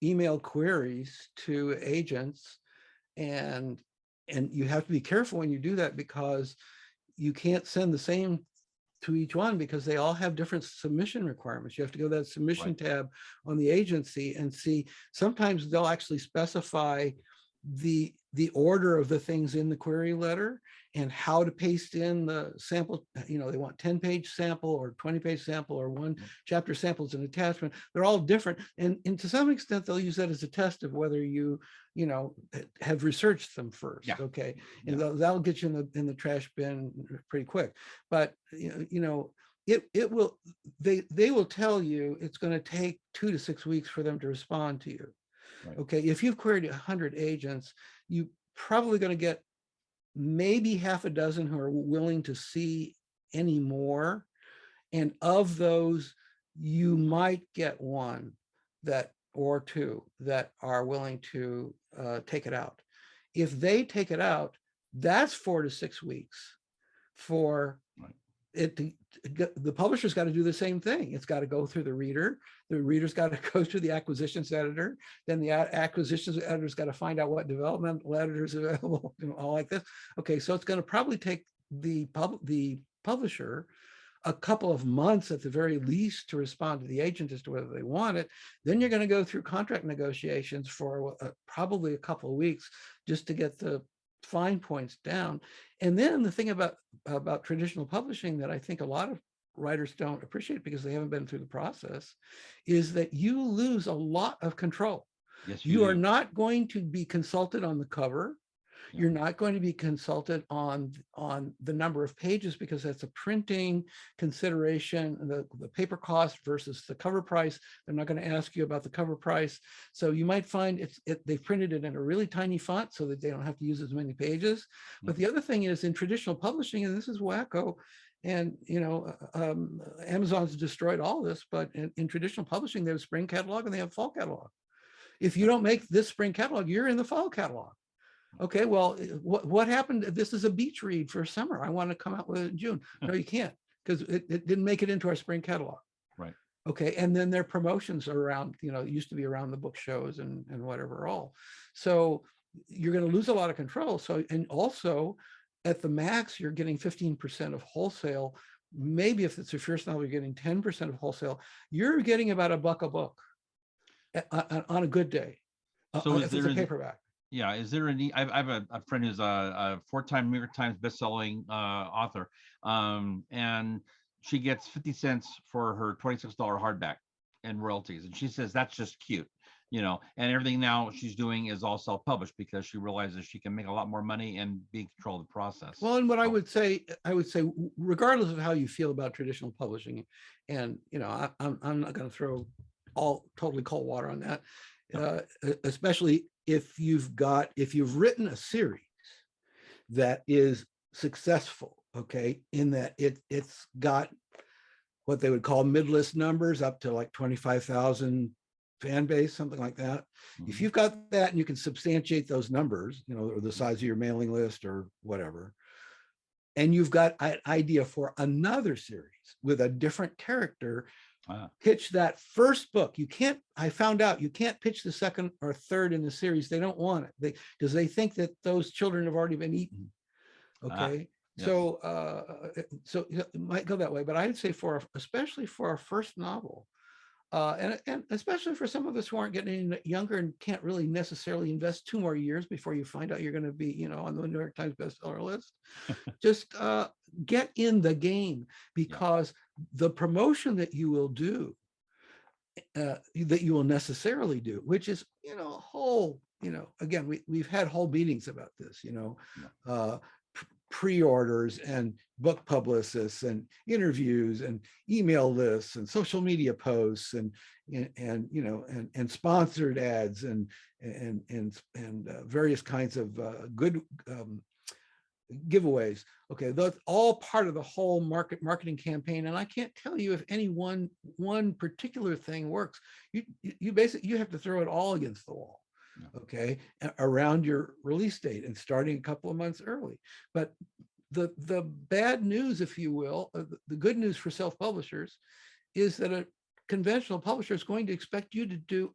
email queries to agents, and you have to be careful when you do that, because you can't send the same to each one, because they all have different submission requirements. You have to go to that submission tab on the agency and see. Sometimes they'll actually specify the order of the things in the query letter and how to paste in the sample. They want 10-page sample or 20-page sample or one chapter sample as an attachment. They're all different, and to some extent they'll use that as a test of whether you have researched them first. Okay, and that'll get you in the trash bin pretty quick. But it will, they will tell you it's going to take 2 to 6 weeks for them to respond to you. Okay, if you've queried 100 agents, you probably going to get maybe half a dozen who are willing to see any more, and of those you might get one or two that are willing to take it out. If they take it out, that's 4 to 6 weeks for it to, the publisher's got to do the same thing. It's got to go through the reader's got to go through the acquisitions editor, then the acquisitions editor's got to find out what developmental editors are available, all like this. Okay, so it's going to probably take the publisher a couple of months at the very least to respond to the agent as to whether they want it. Then you're going to go through contract negotiations for probably a couple of weeks just to get the fine points down. And then the thing about traditional publishing that I think a lot of writers don't appreciate because they haven't been through the process is that you lose a lot of control. Yes, you are not going to be consulted on the cover. You're not going to be consulted on the number of pages, because that's a printing consideration, the paper cost versus the cover price. They're not going to ask you about the cover price. So you might find they've printed it in a really tiny font so that they don't have to use as many pages. But the other thing is, in traditional publishing, and this is wacko, and Amazon's destroyed all this, but in traditional publishing, they have spring catalog and they have fall catalog. If you don't make this spring catalog, you're in the fall catalog. Okay, well, what happened? This is a beach read for summer. I want to come out with it in June. No, you can't, because it didn't make it into our spring catalog. Right. Okay, and then their promotions are around, it used to be around the book shows and whatever all. So you're going to lose a lot of control. So, and also at the max, you're getting 15% of wholesale. Maybe if it's your first novel, you're getting 10% of wholesale. You're getting about $1 a book on a good day. So if it's a paperback. Yeah, is there any? I have a friend who's a 4-time New York Times bestselling author, and she gets 50 cents for her $26 hardback and royalties, and she says that's just cute, and everything now she's doing is all self-published because she realizes she can make a lot more money and be in control of the process. Well, and what I would say, regardless of how you feel about traditional publishing, and I'm not going to throw totally cold water on that, especially if you've written a series that is successful, okay, in that it's got what they would call mid-list numbers up to like 25,000 fan base, something like that. Mm-hmm. If you've got that and you can substantiate those numbers, or the size of your mailing list or whatever, and you've got an idea for another series with a different character, Ah, pitch that first book. You can't, I found out you can't pitch the second or third in the series. They don't want it. Because they think that those children have already been eaten. Okay. yes. So it might go that way, but I'd say especially for our first novel, and especially for some of us who aren't getting any younger and can't really necessarily invest 2 more years before you find out you're going to be, on the New York Times bestseller list, just get in the game, because the promotion that you will do, that you will necessarily do, which is, a whole, again, we've had whole meetings about this, pre-orders and book publicists and interviews and email lists and social media posts and sponsored ads and various kinds of good giveaways. Okay, that's all part of the whole marketing campaign. And I can't tell you if any one particular thing works. You basically, you have to throw it all against the wall. Okay, around your release date and starting a couple of months early. But the bad news, if you will, the good news for self-publishers is that a conventional publisher is going to expect you to do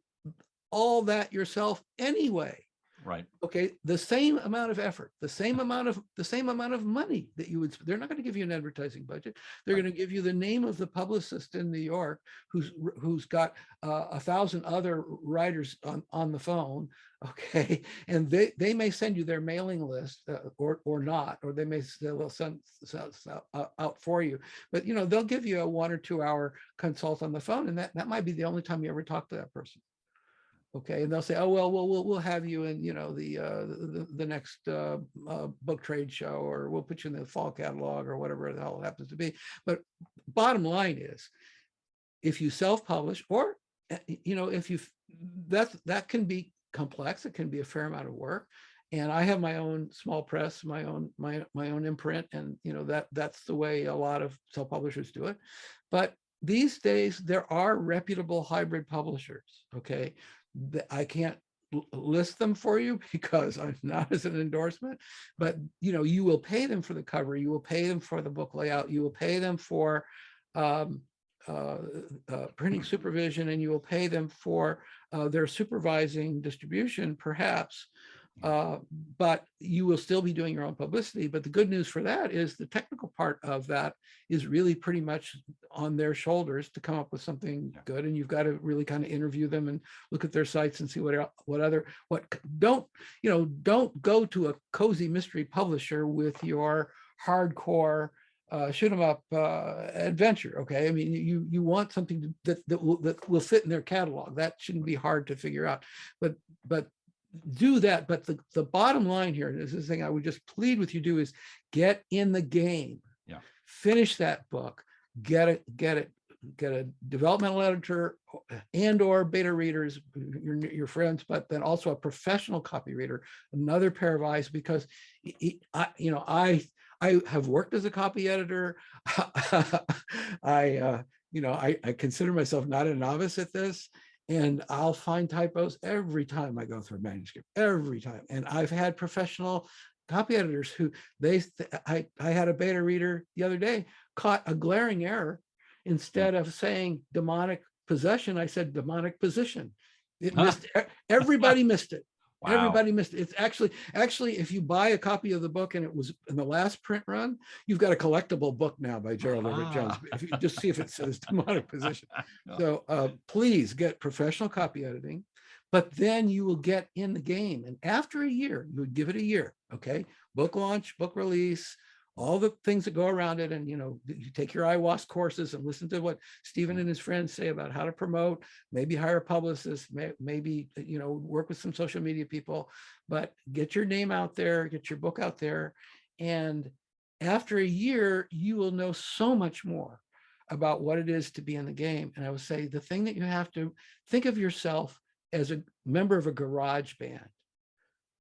all that yourself anyway. Right. Okay, the same amount of effort, the same amount of money that you would, they're not going to give you an advertising budget. They're going to give you the name of the publicist in New York who's got 1,000 other writers on the phone. Okay, and they may send you their mailing list or not, or they'll send out for you. But they'll give you a 1 or 2 hour consult on the phone, and that might be the only time you ever talk to that person. Okay, and they'll say, "Oh well, we'll have you in, the next book trade show, or we'll put you in the fall catalog, or whatever the hell it happens to be." But bottom line is, if you self-publish, or if you that can be complex. It can be a fair amount of work. And I have my own small press, my own imprint, and that's the way a lot of self-publishers do it. But these days there are reputable hybrid publishers. Okay. I can't list them for you because I'm not as an endorsement, but you will pay them for the cover, you will pay them for the book layout, you will pay them for printing supervision, and you will pay them for their supervising distribution, perhaps. But you will still be doing your own publicity. But the good news for that is the technical part of that is really pretty much on their shoulders to come up with something good. And you've got to really kind of interview them and look at their sites and see don't go to a cozy mystery publisher with your hardcore shoot 'em up adventure. Okay, I mean, you want something that will fit in their catalog. That shouldn't be hard to figure out. But do that. But the bottom line here, and this is the thing I would just plead with you do, is get in the game. Yeah. Finish that book. Get a developmental editor and/or beta readers, your friends, but then also a professional copy reader, another pair of eyes, because I have worked as a copy editor. I consider myself not a novice at this. And I'll find typos every time I go through a manuscript, every time. And I've had professional copy editors who I had a beta reader the other day, caught a glaring error. Instead of saying demonic possession, I said demonic position. It missed, everybody missed it. Wow. Everybody missed it. It's actually, if you buy a copy of the book and it was in the last print run, you've got a collectible book now by Gerald Everett Jones. If you just see if it says demonic position. No. So please get professional copy editing, but then you will get in the game. And after a year, you would give it a year. Okay, book launch, book release, all the things that go around it. And, you take your IWOSC courses and listen to what Steven and his friends say about how to promote, maybe hire a publicist, maybe, work with some social media people, but get your name out there, get your book out there. And after a year, you will know so much more about what it is to be in the game. And I would say the thing that you have to think of yourself as a member of a garage band.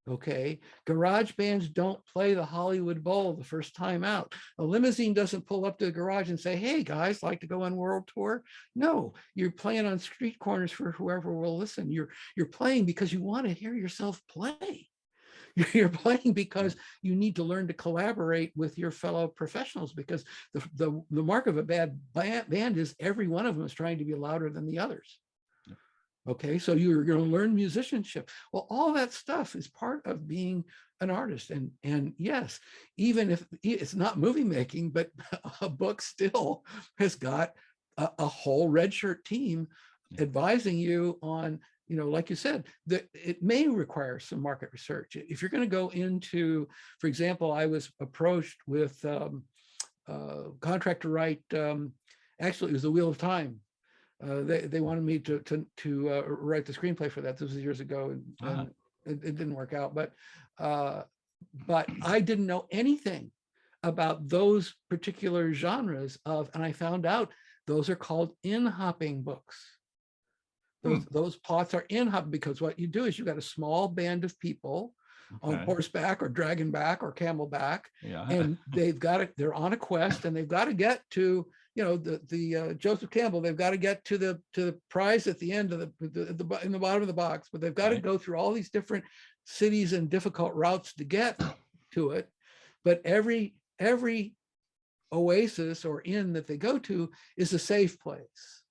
Okay, garage bands don't play the Hollywood Bowl the first time out. A limousine doesn't pull up to the garage and say, "Hey guys, like to go on world tour?" No, you're playing on street corners for whoever will listen. You're playing because you want to hear yourself play. You're playing because you need to learn to collaborate with your fellow professionals, because the mark of a bad band is every one of them is trying to be louder than the others. Okay, so you're going to learn musicianship. Well, all that stuff is part of being an artist. And yes, even if it's not movie making, but a book still has got a whole red shirt team advising you on, you know, like you said, that it may require some market research. If you're going to go into, for example, I was approached with contract to write, actually it was The Wheel of Time. They wanted me to write the screenplay for that. This was years ago, and it didn't work out. But I didn't know anything about those particular genres and I found out those are called in-hopping books. Those plots are in-hop because what you do is you got a small band of people on horseback or dragonback or camelback, and they're on a quest, and they've got to get to, you know, the Joseph Campbell. They've got to get to the prize at the end of in the bottom of the box, but they've got to go through all these different cities and difficult routes to get to it. But every oasis or inn that they go to is a safe place.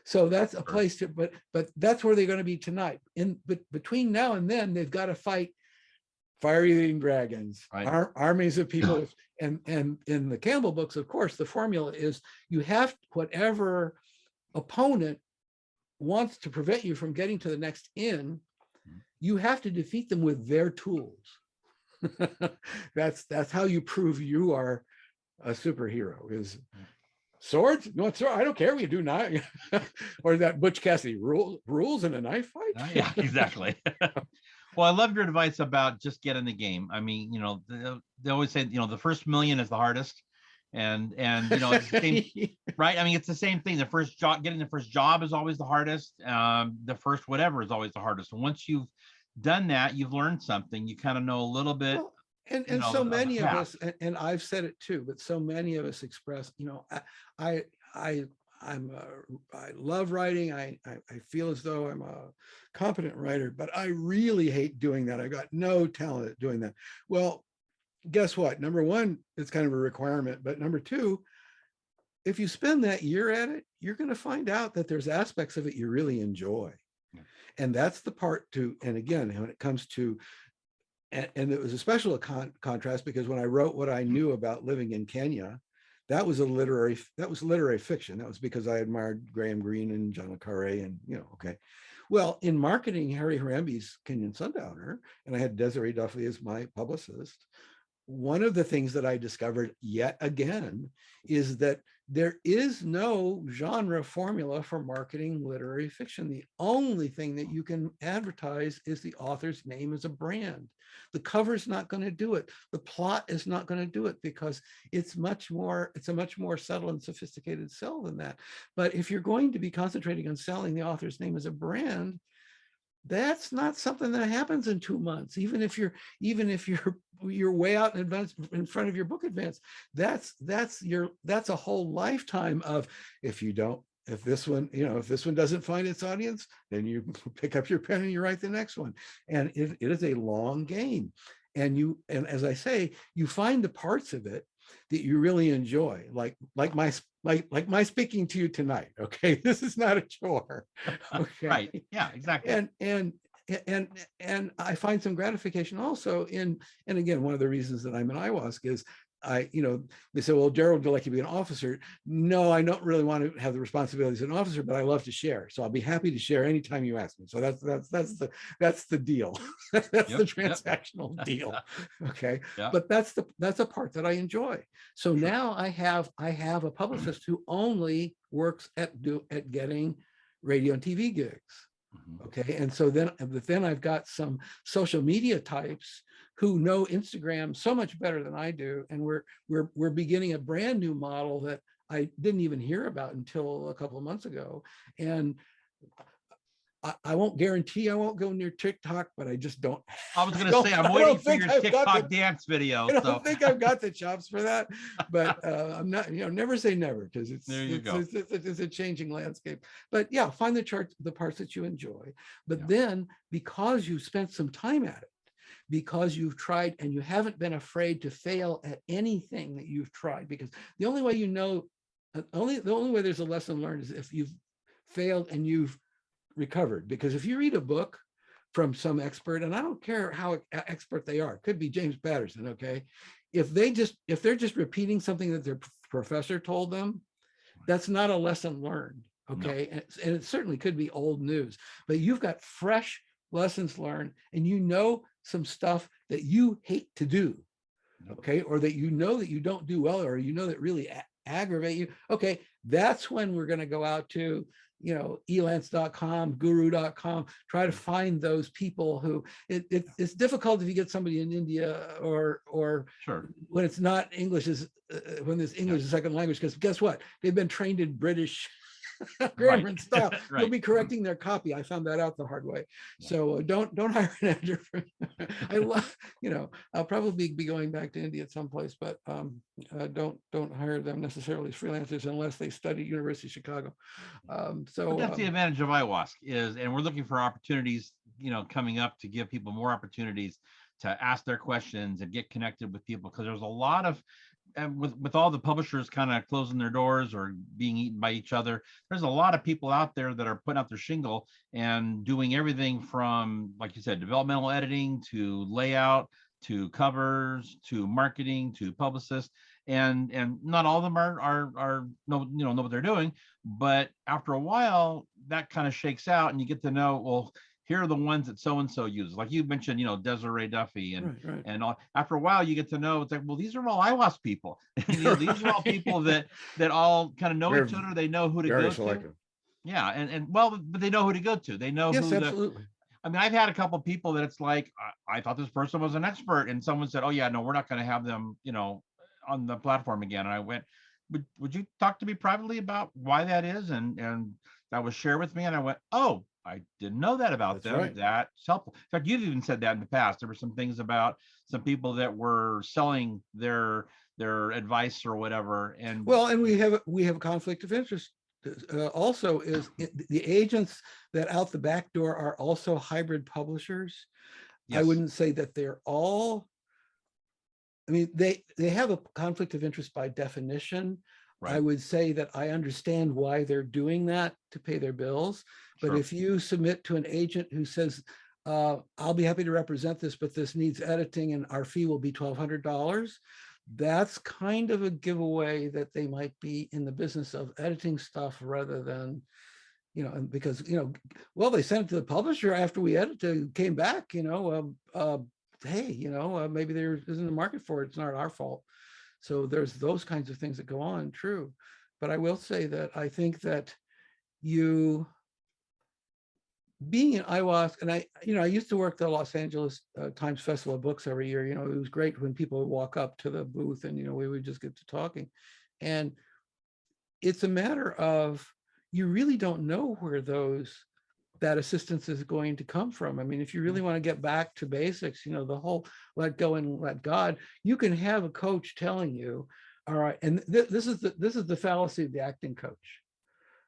So that's a place to, but that's where they're going to be tonight. But between now and then, they've got to fight fire-eating dragons, armies of people. And in the Campbell books, of course, the formula is you have whatever opponent wants to prevent you from getting to the next inn, you have to defeat them with their tools. That's how you prove you are a superhero, is swords? No, sword. I don't care. We do not. Or that Butch Cassidy rules in a knife fight. Yeah, exactly. Well, I love your advice about just get in the game. I mean, you know, they always say, you know, the first million is the hardest, and you know, it's the same, right? I mean, it's the same thing. The first job, getting the first job is always the hardest. The first whatever is always the hardest. And once you've done that, you've learned something. You kind of know a little bit. Well, and so many of us, and I've said it too, but so many of us express, you know, I love writing. I feel as though I'm a competent writer, but I really hate doing that. I got no talent at doing that. Well, guess what? Number one, it's kind of a requirement, but number two, if you spend that year at it, you're going to find out that there's aspects of it you really enjoy. And that's the part and again, when it comes to, and it was a special contrast, because when I wrote what I knew about living in Kenya, that was literary fiction. That was because I admired Graham Greene and John le Carre, and, you know, okay. Well, in marketing Harry Harambe's Kenyan Sundowner, and I had Desiree Duffy as my publicist, one of the things that I discovered yet again is that there is no genre formula for marketing literary fiction. The only thing that you can advertise is the author's name as a brand. The cover's not going to do it. The plot is not going to do it, because it's a much more subtle and sophisticated sell than that. But if you're going to be concentrating on selling the author's name as a brand, that's not something that happens in 2 months. Even if you're way out in advance in front of your book advance, that's a whole lifetime of, if this one doesn't find its audience, then you pick up your pen and you write the next one. And it is a long game. And as I say, you find the parts of it that you really enjoy, like my speaking to you tonight. Okay, this is not a chore. Okay, right? Yeah, exactly. And I find some gratification also in, and again, one of the reasons that I'm in IWOSC is they say, well, Gerald, would you like to be an officer? No, I don't really want to have the responsibilities of an officer, but I love to share. So I'll be happy to share anytime you ask me. So that's the deal. That's the transactional deal. Okay. Yep. But that's a part that I enjoy. So now I have a publicist who only works at getting radio and TV gigs. Okay. And so then I've got some social media types who know Instagram so much better than I do. And we're beginning a brand new model that I didn't even hear about until a couple of months ago. And I won't guarantee I won't go near TikTok, but I just don't. I was going to say, I'm waiting for your TikTok dance video. I don't think I've got the chops for that, but I'm not, never say never, because it's a changing landscape. But yeah, find the parts that you enjoy. But then, because you spent some time at it, because you've tried and you haven't been afraid to fail at anything that you've tried. Because the only way you know, the only way there's a lesson learned is if you've failed and you've recovered. Because if you read a book from some expert, and I don't care how expert they are, it could be James Patterson, okay? If they're just repeating something that their professor told them, that's not a lesson learned, okay? No. And it certainly could be old news, but you've got fresh lessons learned, and you know some stuff that you hate to do, okay? Or that you know that you don't do well, or you know that really aggravate you. Okay, that's when we're going to go out to, you know, elance.com, guru.com, try to find those people who it's difficult if you get somebody in India or sure, when it's not English is when this English is second language, because guess what? They've been trained in British grammar and style. Right. You'll be correcting their copy. I found that out the hard way. So don't hire an editor. I love, you know, I'll probably be going back to India at some place, but don't hire them necessarily as freelancers unless they study University of Chicago. So but that's the advantage of IWOSC is, and we're looking for opportunities, you know, coming up to give people more opportunities to ask their questions and get connected with people, because there's a lot of, and with all the publishers kind of closing their doors or being eaten by each other, there's a lot of people out there that are putting out their shingle and doing everything from, like you said, developmental editing to layout to covers to marketing to publicists, and not all of them are know what they're doing, but after a while that kind of shakes out and you get to know, well, here are the ones that so-and-so uses. Like you mentioned, you know, Desiree Duffy and right. and all. After a while, you get to know, it's like, well, these are all IWOSC people. You know, these are all people that all kind of know each other. They know who to go to. Yeah, and well, but they know who to go to. They know yes, who absolutely. I mean, I've had a couple of people that it's like, I thought this person was an expert, and someone said, oh yeah, no, we're not going to have them, you know, on the platform again. And I went, would you talk to me privately about why that is? And that was shared with me, and I went, oh, I didn't know that about them. Right. That's helpful. In fact, you've even said that in the past. There were some things about some people that were selling their advice or whatever. And well, and we have conflict of interest. Also, is the agents that out the back door are also hybrid publishers. Yes. I wouldn't say that they're all. I mean, they have a conflict of interest by definition. Right. I would say that I understand why they're doing that to pay their bills. But sure. If you submit to an agent who says, I'll be happy to represent this, but this needs editing and our fee will be $1,200, that's kind of a giveaway that they might be in the business of editing stuff rather than, you know, because, you know, well, they sent it to the publisher after we edited, came back, you know, hey, you know, maybe there isn't a market for it. It's not our fault. So there's those kinds of things that go on, true. But I will say that I think that being in IWOSC, and I used to work the Los Angeles Times Festival of Books every year. You know, it was great when people would walk up to the booth and, you know, we would just get to talking. And it's a matter of, you really don't know where that assistance is going to come from. I mean, if you really want to get back to basics, you know, the whole let go and let God, you can have a coach telling you, all right, and this is the fallacy of the acting coach.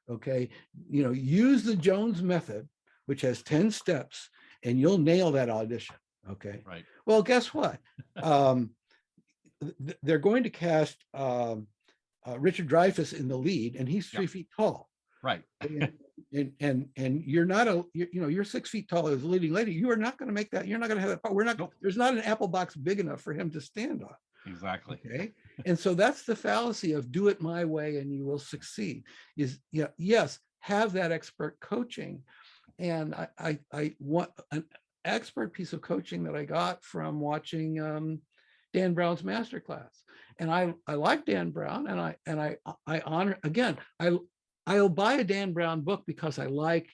Okay, you know, use the Jones method, which has 10 steps, and you'll nail that audition. Okay. Right. Well, guess what? They're going to cast Richard Dreyfuss in the lead, and he's 3 feet tall. Right. And you're not you're 6 feet tall as a leading lady. You are not going to make that. You're not going to have that part. We're not. Nope. There's not an apple box big enough for him to stand on. Exactly. Okay. And so that's the fallacy of do it my way and you will succeed. Is, yeah, yes, have that expert coaching. And I want an expert piece of coaching that I got from watching Dan Brown's masterclass. And I like Dan Brown, and I honor, again, I'll buy a Dan Brown book because I like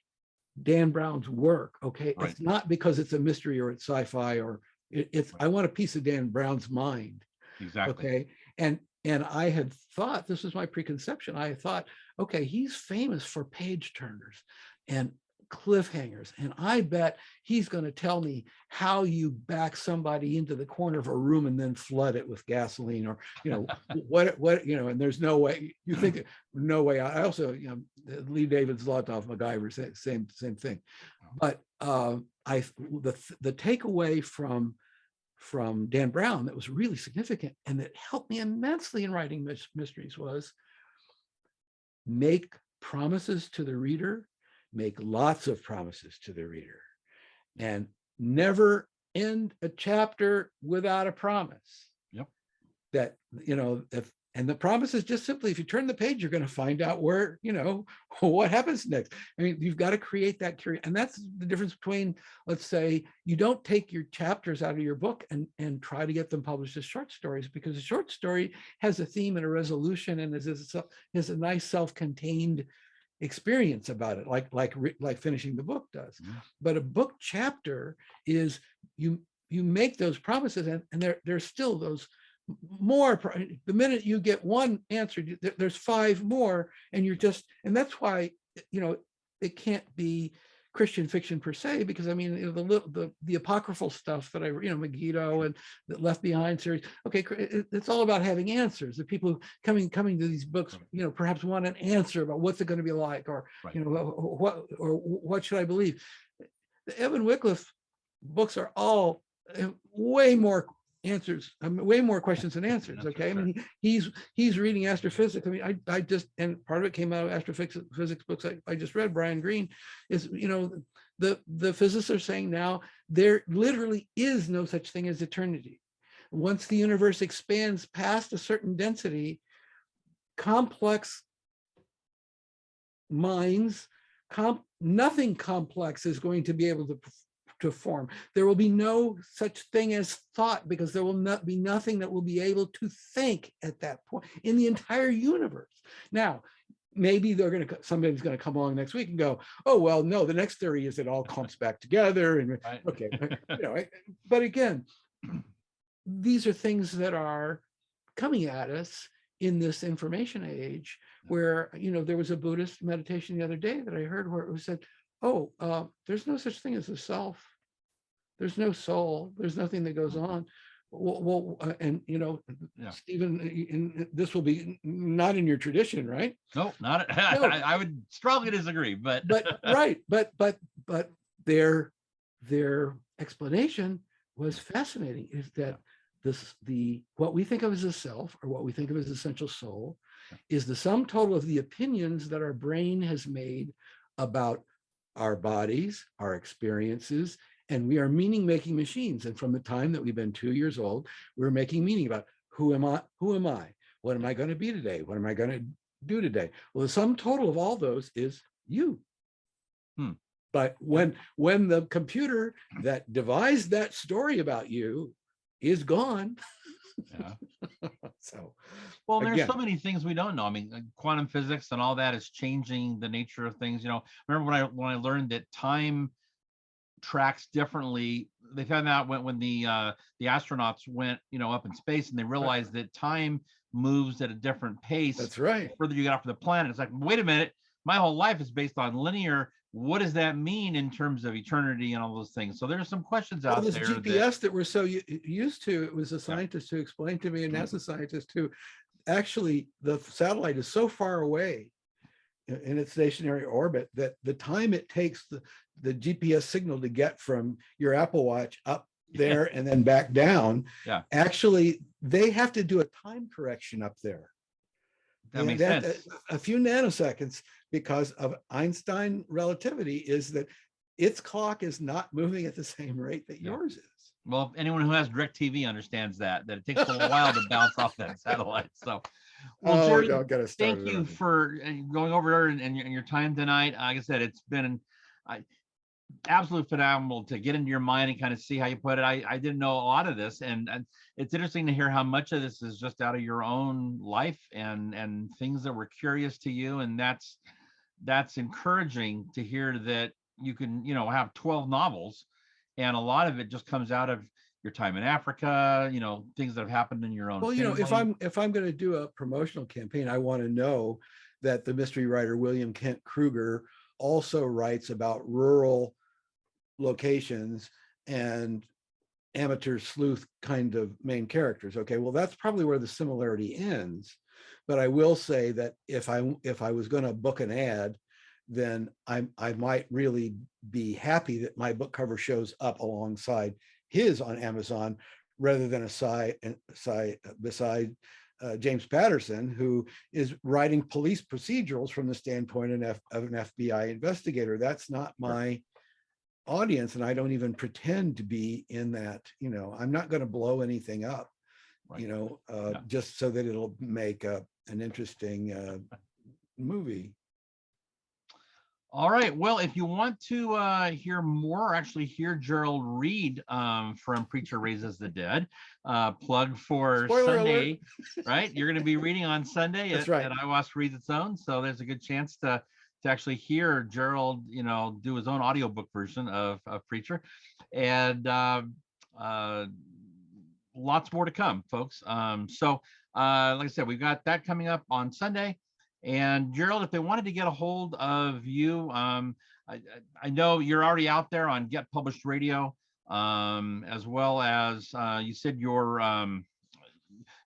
Dan Brown's work. Okay. Right. It's not because it's a mystery or it's sci-fi or it's right. I want a piece of Dan Brown's mind. Exactly. Okay. And I had thought, this was my preconception, I thought, okay, he's famous for page turners and cliffhangers, and I bet he's going to tell me how you back somebody into the corner of a room and then flood it with gasoline, or, you know, what, you know, and there's no way, you think, no way. I also, you know, Lee David's Zlotov, MacGyver, same thing. But the takeaway from from Dan Brown that was really significant and that helped me immensely in writing mysteries was make promises to the reader, make lots of promises to the reader, and never end a chapter without a promise. Yep. That, and the promise is just simply, if you turn the page, you're going to find out where, what happens next. I mean, you've got to create that curiosity. And that's the difference between, let's say, you don't take your chapters out of your book and try to get them published as short stories, because a short story has a theme and a resolution and is a nice self-contained experience about it, like finishing the book does. Mm-hmm. But a book chapter is, you make those promises, and there's still those more. The minute you get one answer, there's 5 more, and and that's why it can't be Christian fiction per se, because I mean the apocryphal stuff that Megiddo and the Left Behind series, okay, it's all about having answers. The people coming to these books, perhaps want an answer about what's it going to be like, or right. What should I believe. The Evan Wycliffe books are all way more answers, way more questions than answers. Okay, I mean, he's reading astrophysics. I mean, I just, and part of it came out of astrophysics books I just read. Brian Greene is, the physicists are saying now there literally is no such thing as eternity. Once the universe expands past a certain density, complex minds, nothing complex is going to be able to form. There will be no such thing as thought, because there will not be nothing that will be able to think at that point in the entire universe. Now, maybe somebody's going to come along next week and go, oh, well, no, the next theory is it all clumps back together. And right. Okay, but again, these are things that are coming at us in this information age, where, there was a Buddhist meditation the other day that I heard where it was said, there's no such thing as a self. There's no soul. There's nothing that goes on. And Stephen, this will be not in your tradition, right? No, not. No. I would strongly disagree. But right, but their explanation was fascinating. Is that what we think of as a self, or what we think of as essential soul, is the sum total of the opinions that our brain has made about our bodies, our experiences, and we are meaning-making machines. And from the time that we've been 2 years old, we're making meaning about who am I? What am I going to be today? What am I going to do today? Well, the sum total of all those is you. But when the computer that devised that story about you is gone. So, well, there's so many things we don't know. I mean, quantum physics and all that is changing the nature of things. Remember when I learned that time tracks differently. They found out when the astronauts went up in space, and they realized that time moves at a different pace. That's right. The further you get off the planet, it's like, wait a minute, my whole life is based on linear. What does that mean in terms of eternity and all those things? So there's some questions out there. This GPS that we're so used to, it was a scientist who explained to me, a NASA scientist, who actually the satellite is so far away in its stationary orbit that the time it takes the GPS signal to get from your Apple Watch up there and then back down, actually they have to do a time correction up there. That makes sense. A few nanoseconds, because of Einstein relativity, is that its clock is not moving at the same rate that yours is. Well, anyone who has DirecTV understands that it takes a little while to bounce off that satellite. So, well, Jordan, thank you for going over there and your time tonight. Like I said, it's been absolutely phenomenal to get into your mind and kind of see how you put it. I didn't know a lot of this, and it's interesting to hear how much of this is just out of your own life and things that were curious to you. And that's encouraging to hear that you can, have 12 novels, and a lot of it just comes out of your time in Africa, things that have happened in your own family. If I'm going to do a promotional campaign, I want to know that the mystery writer William Kent Kruger also writes about rural locations and amateur sleuth kind of main characters. Okay, well, that's probably where the similarity ends. But I will say that if I was going to book an ad, then I might really be happy that my book cover shows up alongside his on Amazon, rather than beside James Patterson, who is writing police procedurals from the standpoint of an FBI investigator. That's not my audience, and I don't even pretend to be in that. I'm not going to blow anything up, just so that it'll make an interesting movie. All right. Well, if you want to hear more, or actually hear Gerald read from Preacher Raises the Dead, plug for Spoiler Sunday, right? You're going to be reading on Sunday That's at right. IWOSC Reads Its Own. So there's a good chance to actually hear Gerald, do his own audiobook version of Preacher. And lots more to come, folks. So like I said, we've got that coming up on Sunday. And Gerald, if they wanted to get a hold of you, I know you're already out there on Get Published Radio, as well as you said your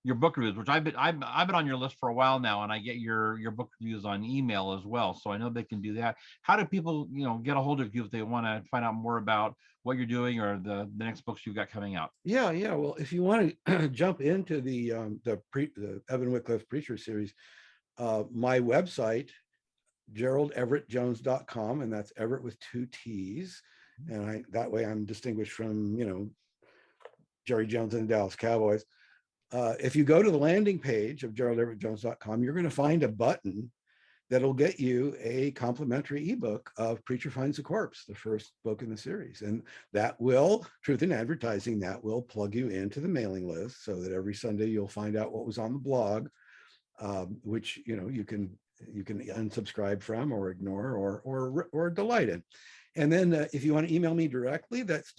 book reviews, which I've been on your list for a while now, and I get your book reviews on email as well. So I know they can do that. How do people get a hold of you if they want to find out more about what you're doing or the next books you've got coming out? Yeah. Well, if you want to jump into the Evan Wycliffe Preacher series. My website, GeraldEverettJones.com, and that's Everett with 2 T's. And that way I'm distinguished from, Jerry Jones and the Dallas Cowboys. If you go to the landing page of GeraldEverettJones.com, you're going to find a button that'll get you a complimentary ebook of Preacher Finds a Corpse, the first book in the series. And that will, truth in advertising, that will plug you into the mailing list so that every Sunday you'll find out what was on the blog. Which you can unsubscribe from or ignore or delight in. And then if you want to email me directly, that's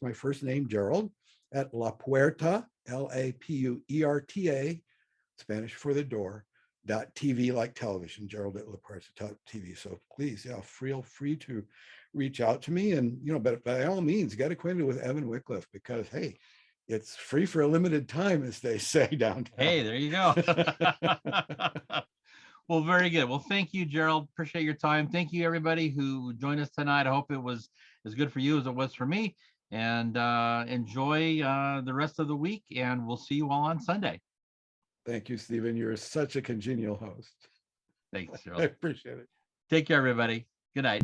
my first name, Gerald, at La Puerta, LAPUERTA, Spanish for the door, .tv, like television, Gerald at La Puerta TV. So please, feel free to reach out to me, and but by all means, get acquainted with Evan Wycliffe, because hey, it's free for a limited time, as they say downtown. Hey, there you go. Well, very good. Well, thank you, Gerald. Appreciate your time. Thank you, everybody who joined us tonight. I hope it was as good for you as it was for me. And enjoy the rest of the week, and we'll see you all on Sunday. Thank you, Steven. You're such a congenial host. Thanks, Gerald. I appreciate it. Take care, everybody. Good night.